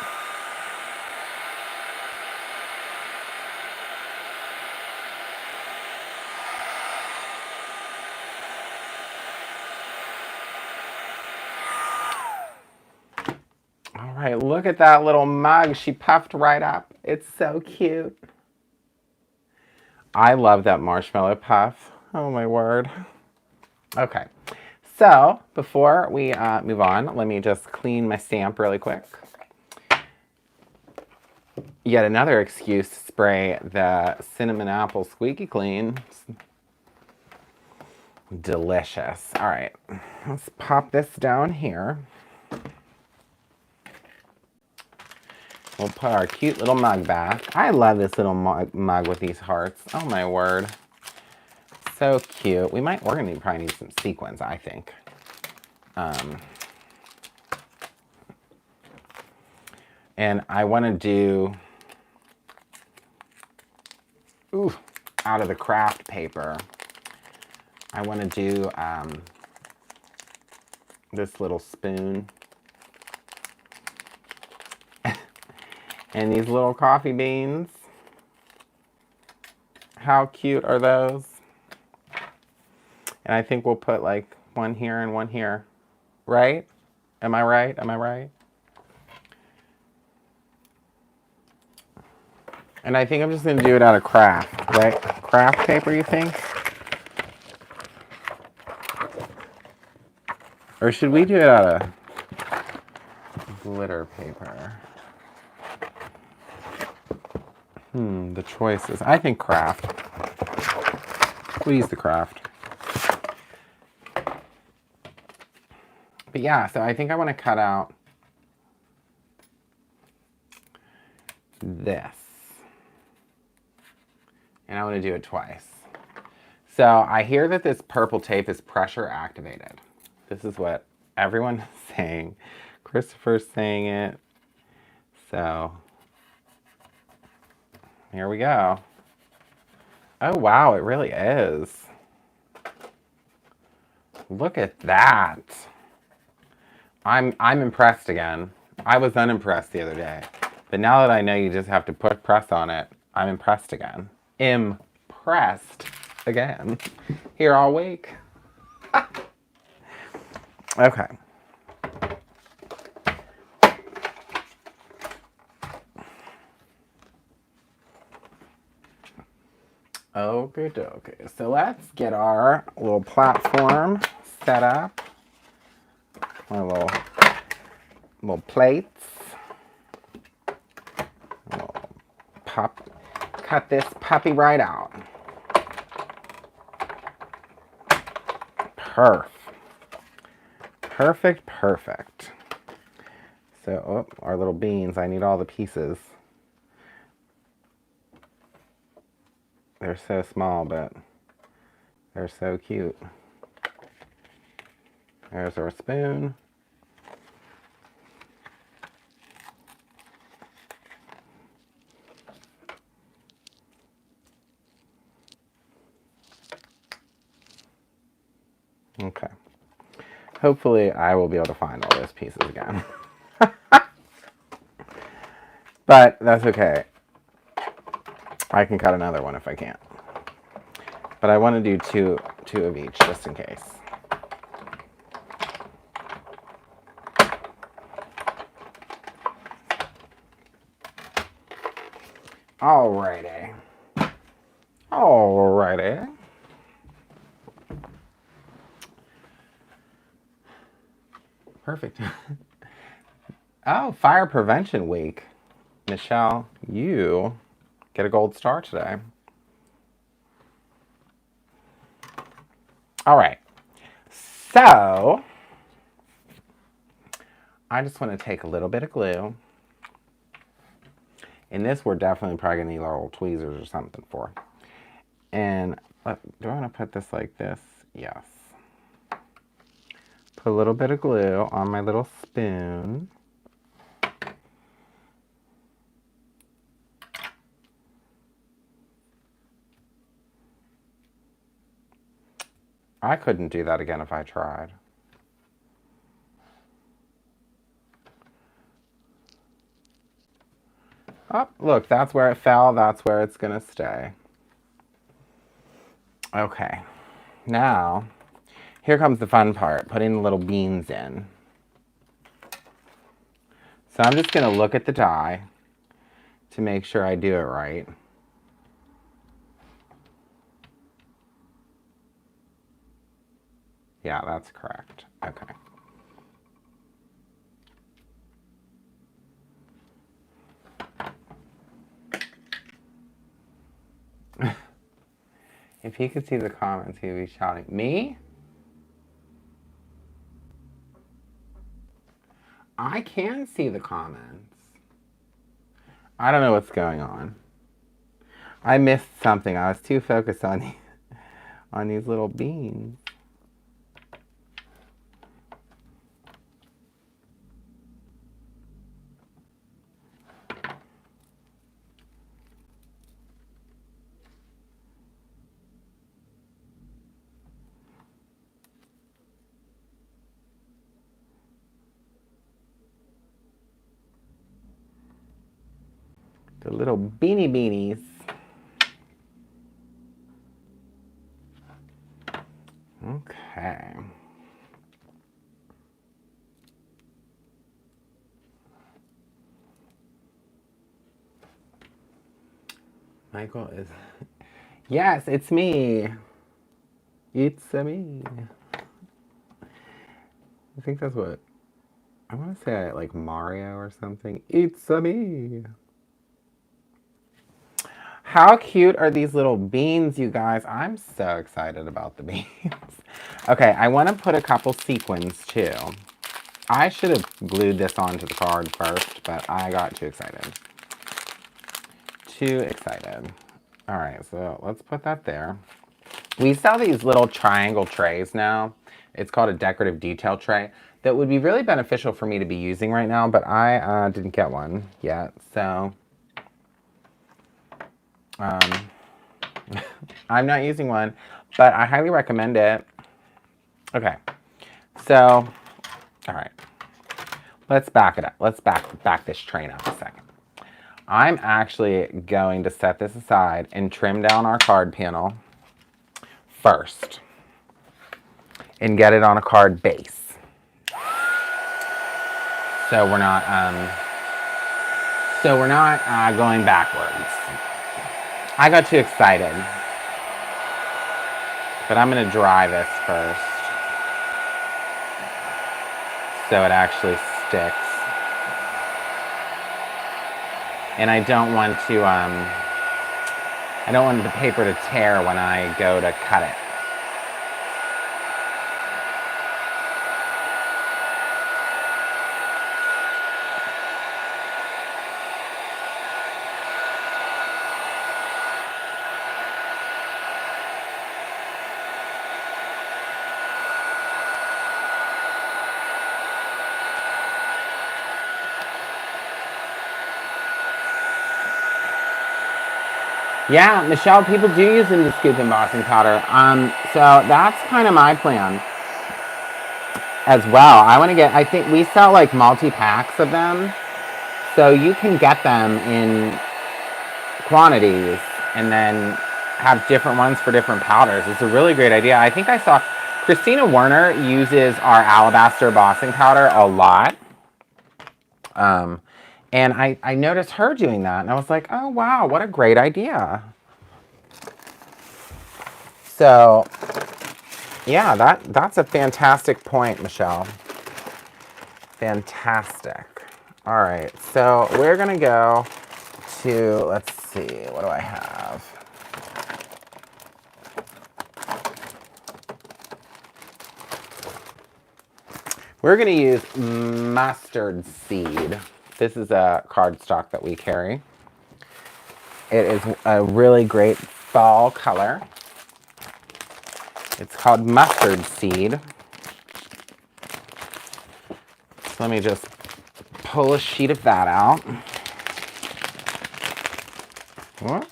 All right, look at that little mug. She puffed right up. It's so cute. I love that marshmallow puff. Oh my word. Okay, so before we move on, let me just clean my stamp really quick. Yet another excuse to spray the cinnamon apple squeaky clean. Delicious. All right, let's pop this down here. We'll put our cute little mug back. I love this little mug with these hearts. Oh my word. So cute. We're gonna probably need some sequins, I think. And I wanna do, out of the craft paper, I wanna do this little spoon. And these little coffee beans. How cute are those? And I think we'll put like one here and one here. Right? Am I right? Am I right? And I think I'm just going to do it out of craft, right? Craft paper, you think? Or should we do it out of glitter paper? The choices. I think craft. We'll use the craft. But yeah, so I think I want to cut out this. And I want to do it twice. So I hear that this purple tape is pressure activated. This is what everyone is saying. Christopher's saying it. So here we go. Oh wow, it really is. Look at that. I'm impressed again. I was unimpressed the other day. But now that I know you just have to put press on it, I'm impressed again. Impressed again. Here all week. Okay. Okay, dokie. So let's get our little platform set up. Our little plates. Cut this puppy right out. Perfect, perfect. So, our little beans, I need all the pieces. They're so small, but they're so cute. There's our spoon. Okay. Hopefully I will be able to find all those pieces again. But that's okay. I can cut another one if I can't. But I want to do two of each just in case. Alrighty. Alrighty. Perfect. Oh, Fire Prevention Week. Michelle, you get a gold star today. All right. So, I just want to take a little bit of glue. And this we're definitely probably going to need little tweezers or something for. And do I want to put this like this? Yes. Put a little bit of glue on my little spoon. I couldn't do that again if I tried. Oh, look, that's where it fell. That's where it's going to stay. Okay. Now, here comes the fun part, putting the little beans in. So I'm just going to look at the die to make sure I do it right. Yeah, that's correct. Okay. If he could see the comments, he would be shouting, "Me? I can see the comments." I don't know what's going on. I missed something. I was too focused on these little beans. The little beanies. Okay. Michael is... Yes, it's me. It's me. I think that's what... I want to say like Mario or something. It's me. How cute are these little beans, you guys? I'm so excited about the beans. Okay, I want to put a couple sequins too. I should have glued this onto the card first, but I got too excited. Too excited. All right, so let's put that there. We sell these little triangle trays now. It's called a decorative detail tray that would be really beneficial for me to be using right now, but I didn't get one yet, so I'm not using one, but I highly recommend it. Okay, so, all right, let's back it up. Let's back this train up a second. I'm actually going to set this aside and trim down our card panel first and get it on a card base. So we're not going backwards. I got too excited. But I'm going to dry this first so it actually sticks. And I don't want the paper to tear when I go to cut it. Yeah, Michelle, people do use them to scoop embossing powder. So that's kind of my plan as well. I think we sell like multi-packs of them. So you can get them in quantities and then have different ones for different powders. It's a really great idea. I think I saw Christina Werner uses our alabaster embossing powder a lot. And I noticed her doing that, and I was like, oh, wow, what a great idea. So, yeah, that's a fantastic point, Michelle. Fantastic. All right, so we're going to go to, let's see, what do I have? We're going to use mustard seed. This is a cardstock that we carry. It is a really great fall color. It's called mustard seed. So let me just pull a sheet of that out. What?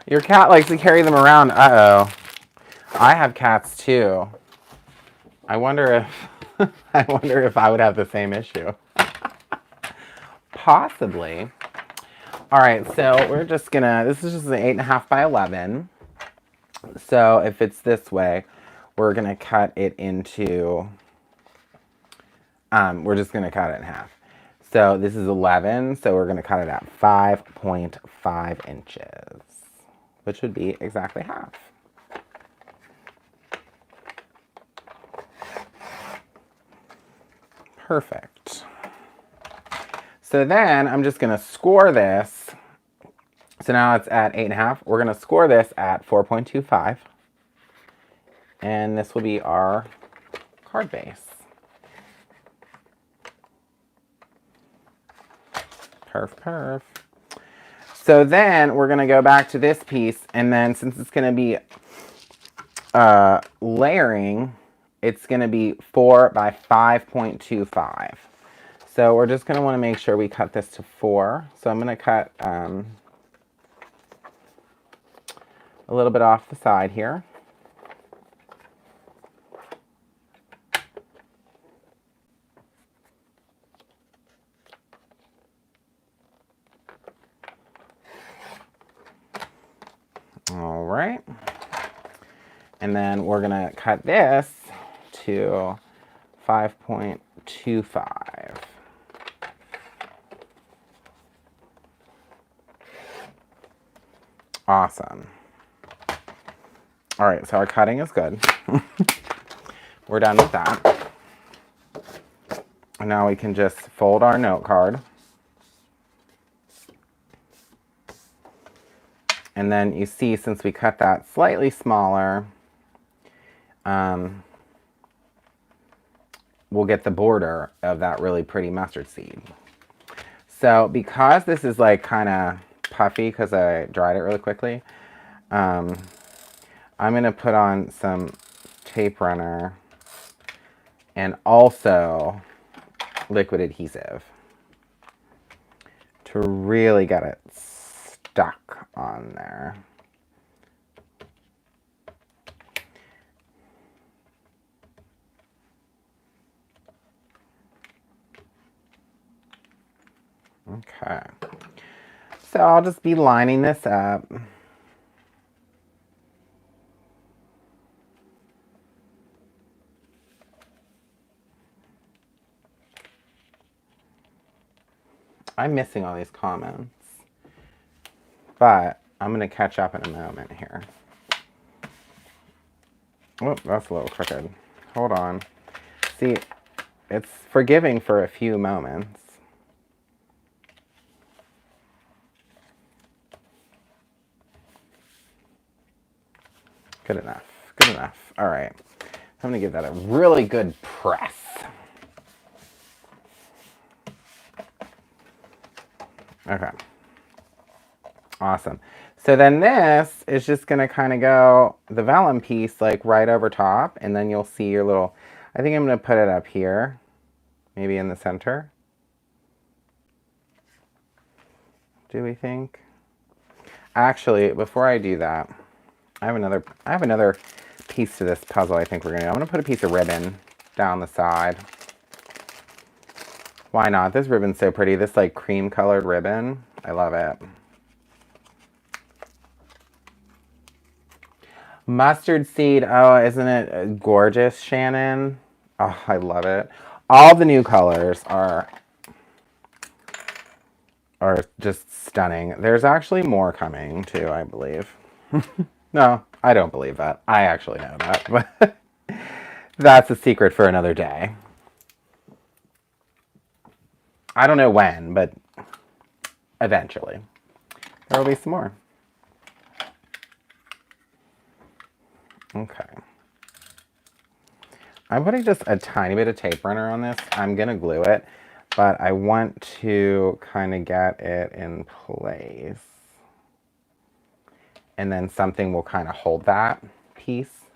Your cat likes to carry them around. Uh-oh. I have cats too. I wonder if I would have the same issue. Possibly. All right, so we're just gonna, this is just an 8.5 by 11. So if it's this way, we're gonna cut it into, we're just gonna cut it in half. So this is 11, so we're gonna cut it at 5.5 inches, which would be exactly half. Perfect. So then I'm just going to score this. So now it's at 8.5. We're going to score this at 4.25. And this will be our card base. Perf. So then we're going to go back to this piece. And then since it's going to be layering, it's going to be 4 by 5.25. So we're just going to want to make sure we cut this to 4. So I'm going to cut a little bit off the side here. right? And then we're going to cut this to 5.25. Awesome. All right, so our cutting is good. We're done with that. And now we can just fold our note card. And then you see, since we cut that slightly smaller, we'll get the border of that really pretty mustard seed. So because this is like kind of puffy because I dried it really quickly, I'm going to put on some tape runner and also liquid adhesive to really get it stuck on there. Okay. So I'll just be lining this up. I'm missing all these comments, but I'm going to catch up in a moment here. Oh, that's a little crooked. Hold on. See, it's forgiving for a few moments. Good enough. Good enough. All right. I'm going to give that a really good press. Okay. Awesome. So then this is just going to kind of go the vellum piece like right over top, and then you'll see your little, I think I'm going to put it up here, maybe in the center. Do we think? Actually, before I do that, I have another piece to this puzzle I think we're going to do. I'm going to put a piece of ribbon down the side. Why not? This ribbon's so pretty. This like cream colored ribbon. I love it. Mustard seed. Oh, isn't it gorgeous, Shannon? Oh, I love it. All the new colors are just stunning. There's actually more coming too, I believe. No, I don't believe that. I actually know that, but that's a secret for another day. I don't know when, but eventually there will be some more. Okay. I'm putting just a tiny bit of tape runner on this. I'm going to glue it, but I want to kind of get it in place. And then something will kind of hold that piece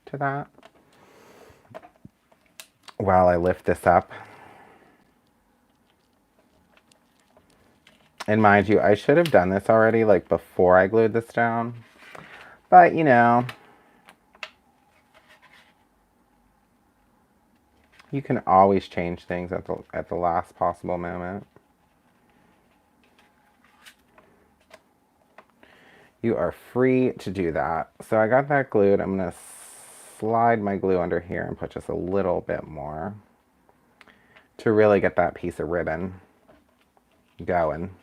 to that while I lift this up. And mind you, I should have done this already, like before I glued this down. But, you know, you can always change things at the last possible moment. You are free to do that. So I got that glued. I'm going to slide my glue under here and put just a little bit more to really get that piece of ribbon going.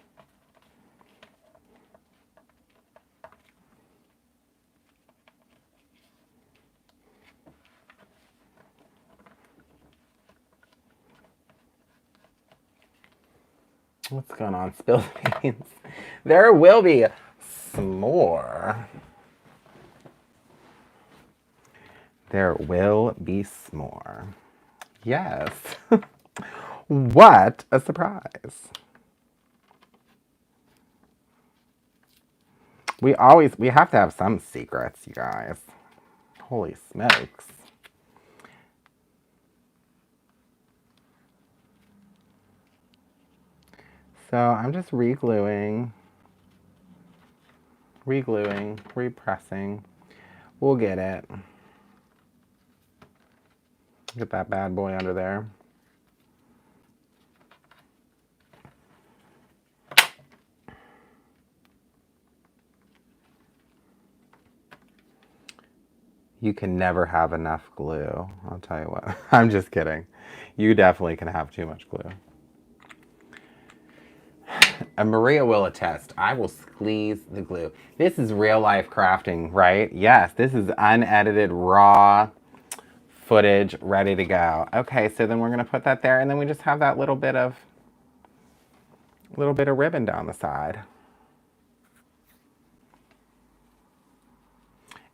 What's going on? Spill the beans. There will be some more. There will be some more. Yes. What a surprise. We have to have some secrets, you guys. Holy smokes. So I'm just re-gluing, repressing. We'll get it. Get that bad boy under there. You can never have enough glue. I'll tell you what. I'm just kidding. You definitely can have too much glue. And Maria will attest. I will squeeze the glue. This is real life crafting, right? Yes, this is unedited, raw footage ready to go. Okay, so then we're going to put that there, and then we just have that little bit of ribbon down the side.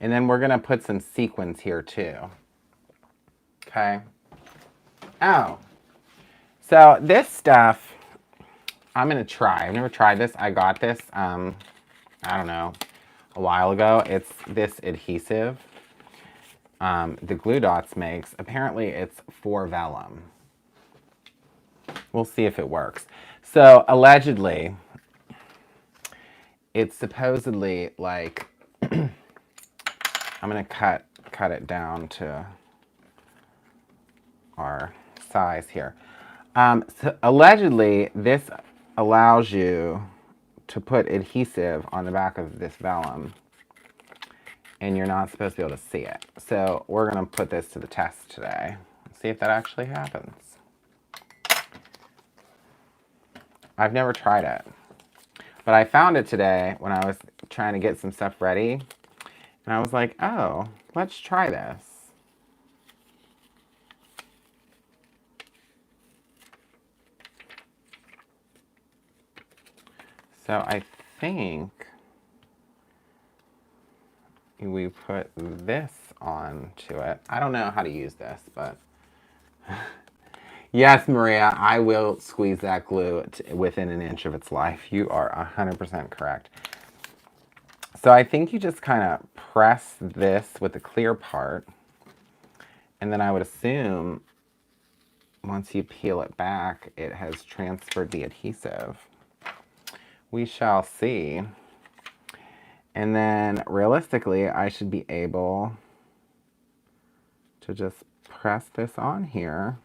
And then we're going to put some sequins here too. Okay. Oh. So this stuff, I'm going to try. I've never tried this. I got this, I don't know, a while ago. It's this adhesive the Glue Dots makes. Apparently it's for vellum. We'll see if it works. So allegedly, it's supposedly like, I'm going to cut it down to our size here. So allegedly, this allows you to put adhesive on the back of this vellum, and you're not supposed to be able to see it. So we're going to put this to the test today. See if that actually happens. I've never tried it, but I found it today when I was trying to get some stuff ready, and I was like, oh, let's try this. So I think we put this onto it. I don't know how to use this, but yes, Maria, I will squeeze that glue within an inch of its life. You are 100% correct. So I think you just kind of press this with the clear part, and then I would assume once you peel it back, it has transferred the adhesive. We shall see. And then realistically, I should be able to just press this on here,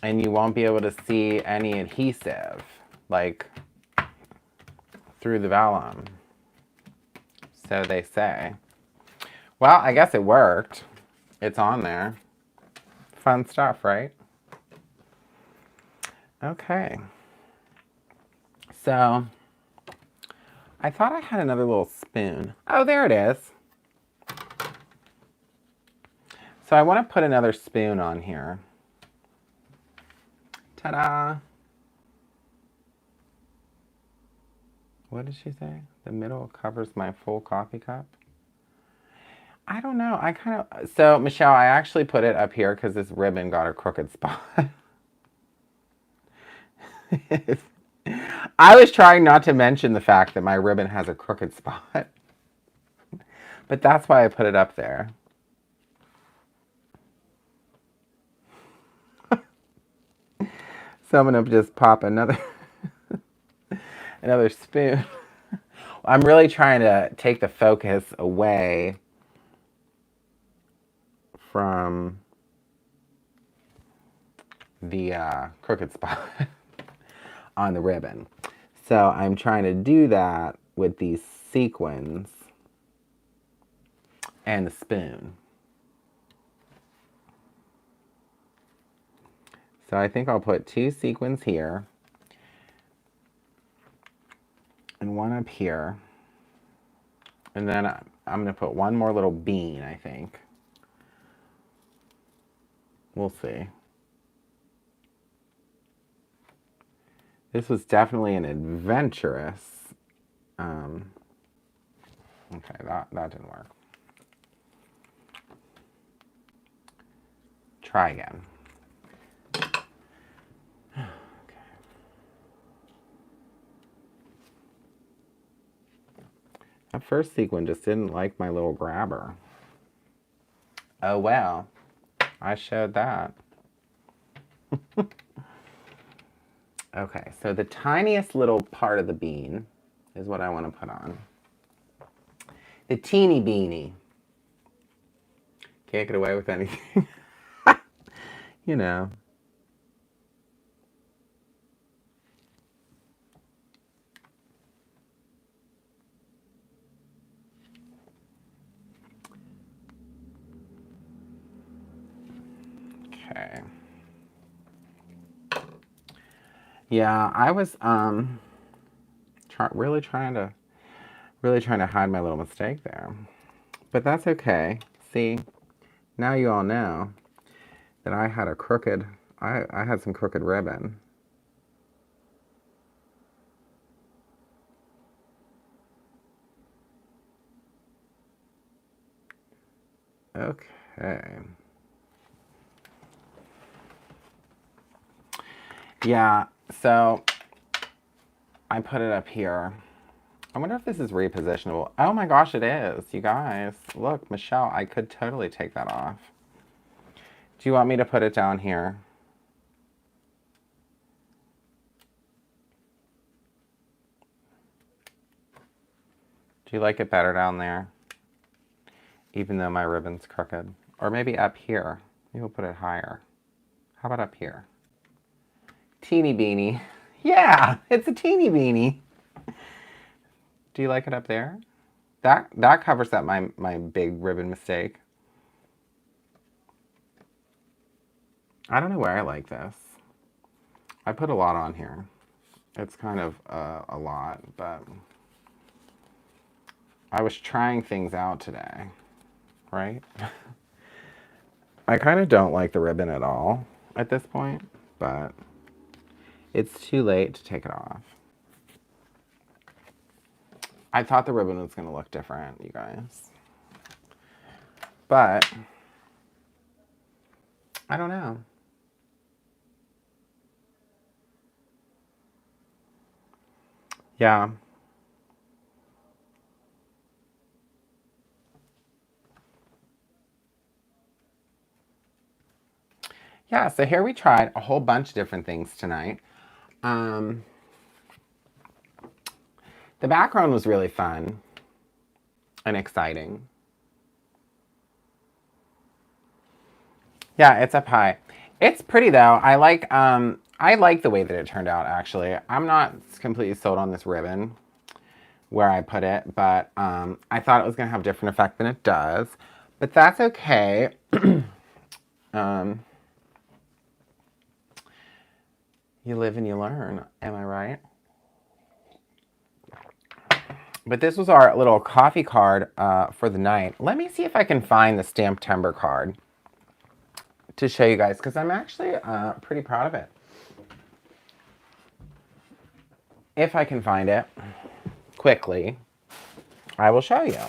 and you won't be able to see any adhesive, like through the vellum. So they say. Well, I guess it worked. It's on there. Fun stuff, right? Okay. So I thought I had another little spoon. Oh, there it is. So I want to put another spoon on here. Ta-da! What did she say? The middle covers my full coffee cup? I don't know. I kind of... So, Michelle, I actually put it up here because this ribbon got a crooked spot. I was trying not to mention the fact that my ribbon has a crooked spot. But that's why I put it up there. So I'm going to just pop another another spoon. I'm really trying to take the focus away from the crooked spot on the ribbon. So I'm trying to do that with these sequins and the spoon. So I think I'll put 2 sequins here and 1 up here. And then I'm going to put 1 more little bean, I think. We'll see. This was definitely an adventurous. Okay, that didn't work. Try again. That first sequin just didn't like my little grabber. Oh well, I showed that. Okay, so the tiniest little part of the bean is what I want to put on. The teeny beanie. Can't get away with anything. You know. Okay. Yeah, I was really trying to hide my little mistake there. But that's okay. See, now you all know that I had I had some crooked ribbon. Okay. Yeah, so I put it up here. I wonder if this is repositionable. Oh my gosh, it is. You guys, look, Michelle, I could totally take that off. Do you want me to put it down here? Do you like it better down there? Even though my ribbon's crooked. Or maybe up here. Maybe we'll put it higher. How about up here? Teeny beanie. Yeah, it's a teeny beanie. Do you like it up there? That covers up my big ribbon mistake. I don't know where I like this. I put a lot on here. It's kind of a lot, but I was trying things out today, right? I kind of don't like the ribbon at all at this point, but it's too late to take it off. I thought the ribbon was going to look different, you guys. But I don't know. Yeah. Yeah, so here we tried a whole bunch of different things tonight. The background was really fun and exciting. Yeah, it's up high. It's pretty though. I like the way that it turned out actually. I'm not completely sold on this ribbon where I put it, but I thought it was gonna have a different effect than it does. But that's okay. You live and you learn, am I right? But this was our little coffee card for the night. Let me see if I can find the Stamptember card to show you guys, because I'm actually pretty proud of it. If I can find it quickly, I will show you.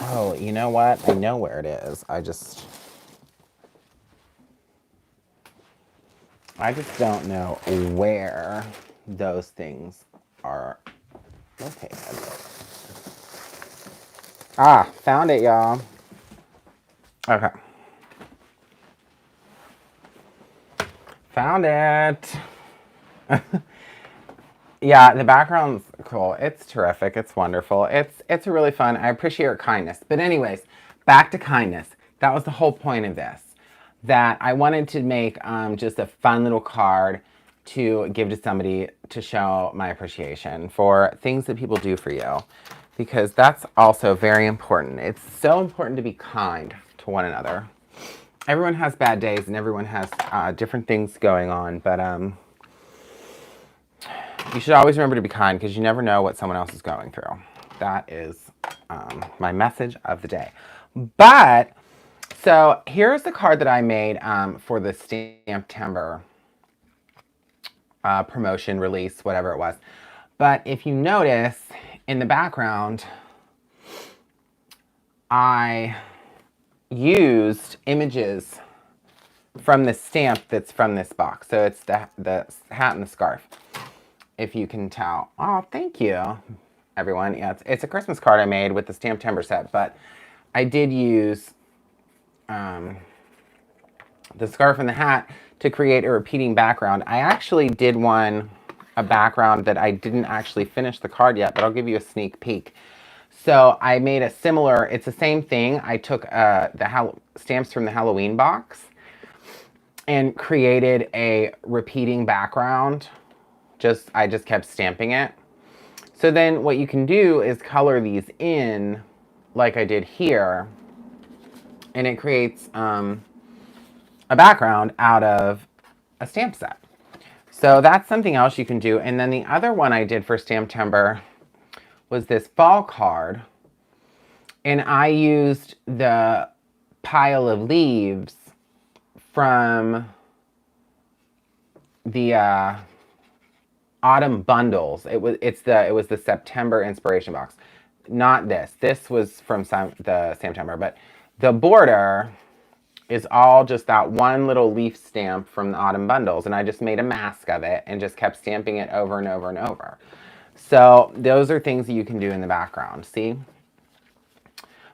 Oh, you know what? I know where it is. I just don't know where those things are located. Ah, found it, y'all. Okay. Found it. Yeah, the background's cool. It's terrific. It's wonderful. It's really fun. I appreciate your kindness. But anyways, back to kindness. That was the whole point of this. That I wanted to make just a fun little card to give to somebody to show my appreciation for things that people do for you. Because that's also very important. It's so important to be kind to one another. Everyone has bad days and everyone has different things going on, but you should always remember to be kind because you never know what someone else is going through. That is my message of the day. But, so here's the card that I made for the Stamptember promotion, release, whatever it was. But if you notice, in the background, I used images from the stamp that's from this box. So it's the hat and the scarf, if you can tell. Oh, thank you, everyone. Yeah, it's a Christmas card I made with the Stamptember set, but I did use the scarf and the hat to create a repeating background. I actually did a background that I didn't actually finish the card yet, but I'll give you a sneak peek. So I made a similar, it's the same thing. I took the stamps from the Halloween box and created a repeating background. I just kept stamping it. So then what you can do is color these in like I did here, and it creates a background out of a stamp set. So that's something else you can do. And then the other one I did for Stamptember was this fall card. And I used the pile of leaves from the autumn bundles. It was the September inspiration box. Not this. This was from the September, but the border is all just that one little leaf stamp from the autumn bundles, and I just made a mask of it and just kept stamping it over and over and over. So those are things that you can do in the background, see?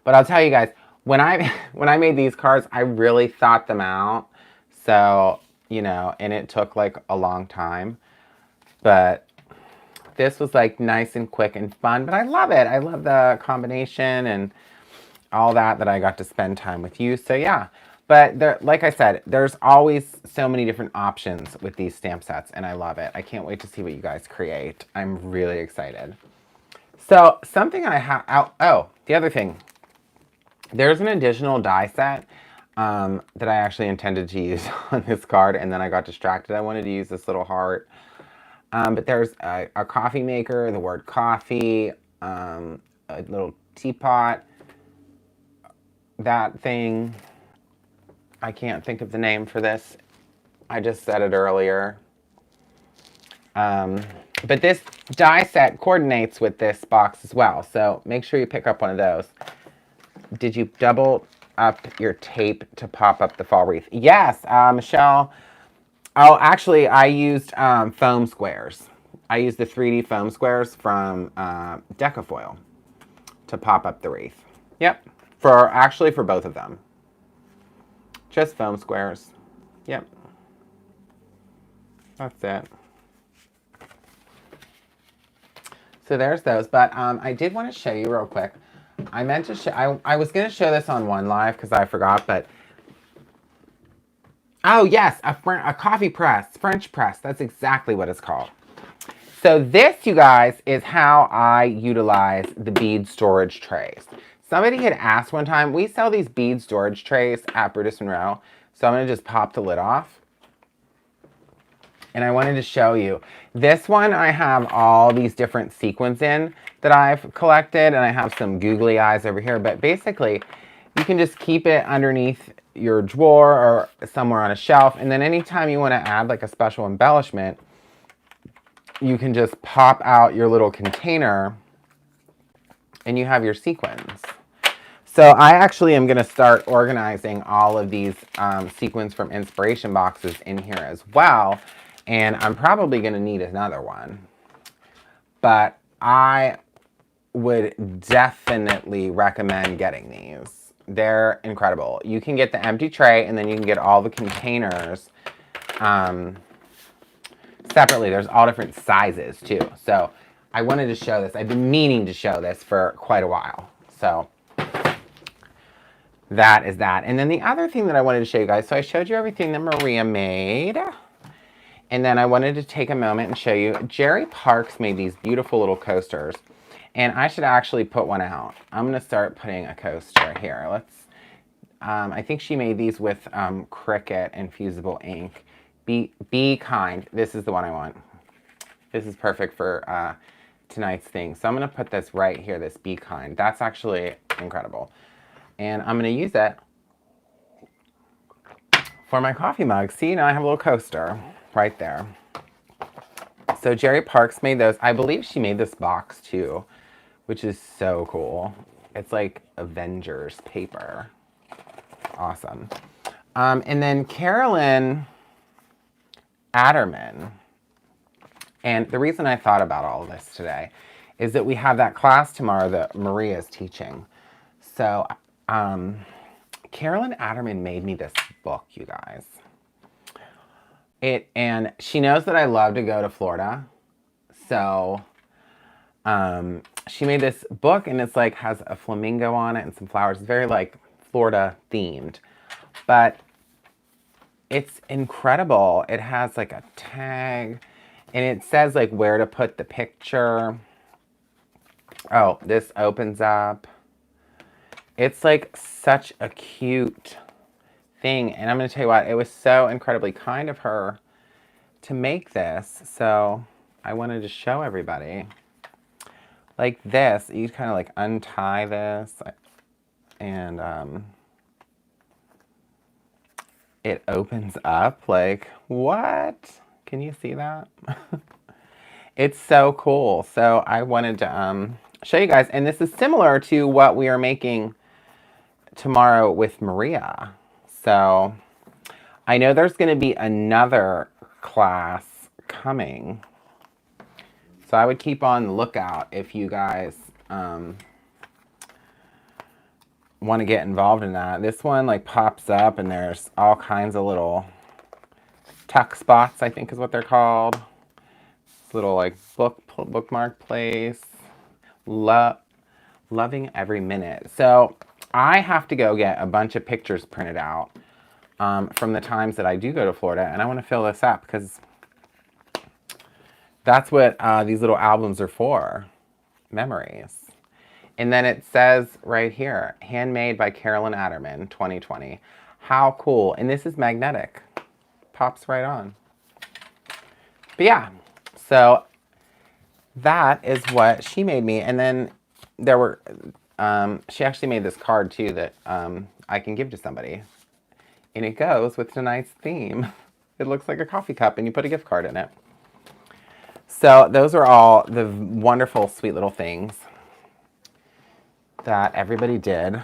But I'll tell you guys, when I made these cards, I really thought them out. So, you know, and it took like a long time. But this was like nice and quick and fun, but I love it. I love the combination and all that I got to spend time with you. So yeah, but there, like I said, there's always so many different options with these stamp sets, and I love it. I can't wait to see what you guys create. I'm really excited. So something I have, oh, the other thing, there's an additional die set that I actually intended to use on this card, and then I got distracted. I wanted to use this little heart. But there's a coffee maker, the word coffee, a little teapot, that thing. I can't think of the name for this. I just said it earlier. But this die set coordinates with this box as well. So make sure you pick up one of those. Did you double up your tape to pop up the fall wreath? Yes, Michelle. Oh, actually, I used foam squares. I used the 3D foam squares from Decafoil to pop up the wreath. Yep, actually for both of them. Just foam squares. Yep. That's it. So there's those, but I did want to show you real quick. I meant to show, I was going to show this on one live because I forgot, but oh yes, a coffee press, French press. That's exactly what it's called. So this, you guys, is how I utilize the bead storage trays. Somebody had asked one time, we sell these bead storage trays at Brutus Monroe. So I'm going to just pop the lid off. And I wanted to show you. This one I have all these different sequins in that I've collected. And I have some googly eyes over here. But basically, you can just keep it underneath your drawer or somewhere on a shelf. And then anytime you want to add like a special embellishment, you can just pop out your little container and you have your sequins. So I actually am going to start organizing all of these sequins from inspiration boxes in here as well. And I'm probably going to need another one. But I would definitely recommend getting these. They're incredible. You can get the empty tray and then you can get all the containers separately. There's all different sizes too. So I wanted to show this. I've been meaning to show this for quite a while. So that is that. And then the other thing that I wanted to show you guys, so I showed you everything that Maria made. And then I wanted to take a moment and show you, Jerry Parks made these beautiful little coasters. And I should actually put one out. I'm going to start putting a coaster here. Let's, I think she made these with Cricut and fusible ink. Be kind. This is the one I want. This is perfect for tonight's thing. So I'm going to put this right here, this Be Kind. That's actually incredible. And I'm going to use it for my coffee mug. See, now I have a little coaster right there. So Jerry Parks made those. I believe she made this box too, which is so cool. It's like Avengers paper. Awesome. And then Carolyn Adderman. And the reason I thought about all of this today is that we have that class tomorrow that Maria is teaching. So Carolyn Adderman made me this book, you guys. And she knows that I love to go to Florida. So she made this book and it's like has a flamingo on it and some flowers. It's very like Florida themed. But it's incredible. It has like a tag and it says like where to put the picture. Oh, this opens up It's like such a cute thing. And I'm going to tell you what, it was so incredibly kind of her to make this. So I wanted to show everybody. Like this, you kind of like untie this and it opens up. Like, what? Can you see that? It's so cool. So I wanted to show you guys. And this is similar to what we are making tomorrow with Maria. So I know there's going to be another class coming. So I would keep on the lookout if you guys want to get involved in that. This one like pops up and there's all kinds of little tuck spots, I think is what they're called. This little like bookmark place. Loving every minute. So I have to go get a bunch of pictures printed out from the times that I do go to Florida, and I want to fill this up because that's what these little albums are for, memories. And then it says right here, handmade by Carolyn Adderman, 2020. How cool. And this is magnetic. Pops right on. But yeah, so that is what she made me. And then there were, she actually made this card too that I can give to somebody. And it goes with tonight's theme. It looks like a coffee cup and you put a gift card in it. So those are all the wonderful, sweet little things that everybody did.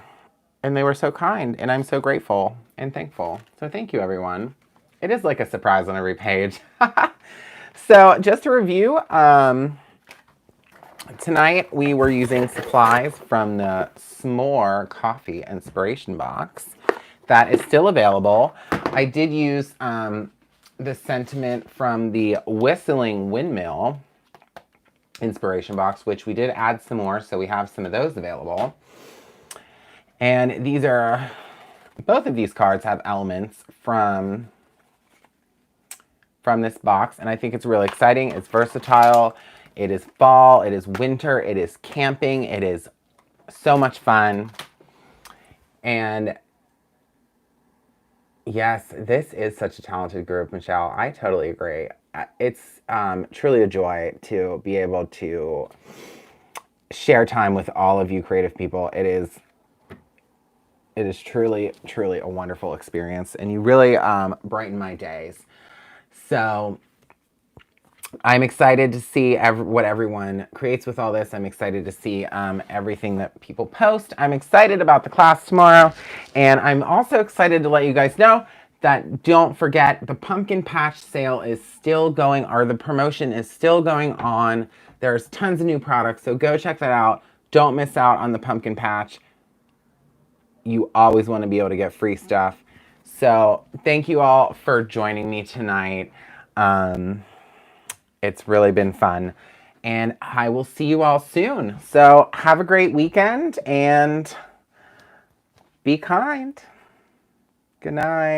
And they were so kind. And I'm so grateful and thankful. So thank you, everyone. It is like a surprise on every page. So just to review, tonight we were using supplies from the S'more Coffee Inspiration Box. That is still available. I did use the sentiment from the Whistling Windmill Inspiration Box, which we did add some more, so we have some of those available. And these are, both of these cards have elements from this box, and I think it's really exciting. It's versatile. It is fall, it is winter, it is camping, it is so much fun. And yes, this is such a talented group, Michelle. I totally agree. It's truly a joy to be able to share time with all of you creative people. It is truly, truly a wonderful experience, and you really brighten my days. So I'm excited to see what everyone creates with all this. I'm excited to see everything that people post. I'm excited about the class tomorrow. And I'm also excited to let you guys know that don't forget the pumpkin patch sale is still going, or the promotion is still going on. There's tons of new products, so go check that out. Don't miss out on the pumpkin patch. You always want to be able to get free stuff. So thank you all for joining me tonight. It's really been fun, and I will see you all soon. So have a great weekend and be kind. Good night.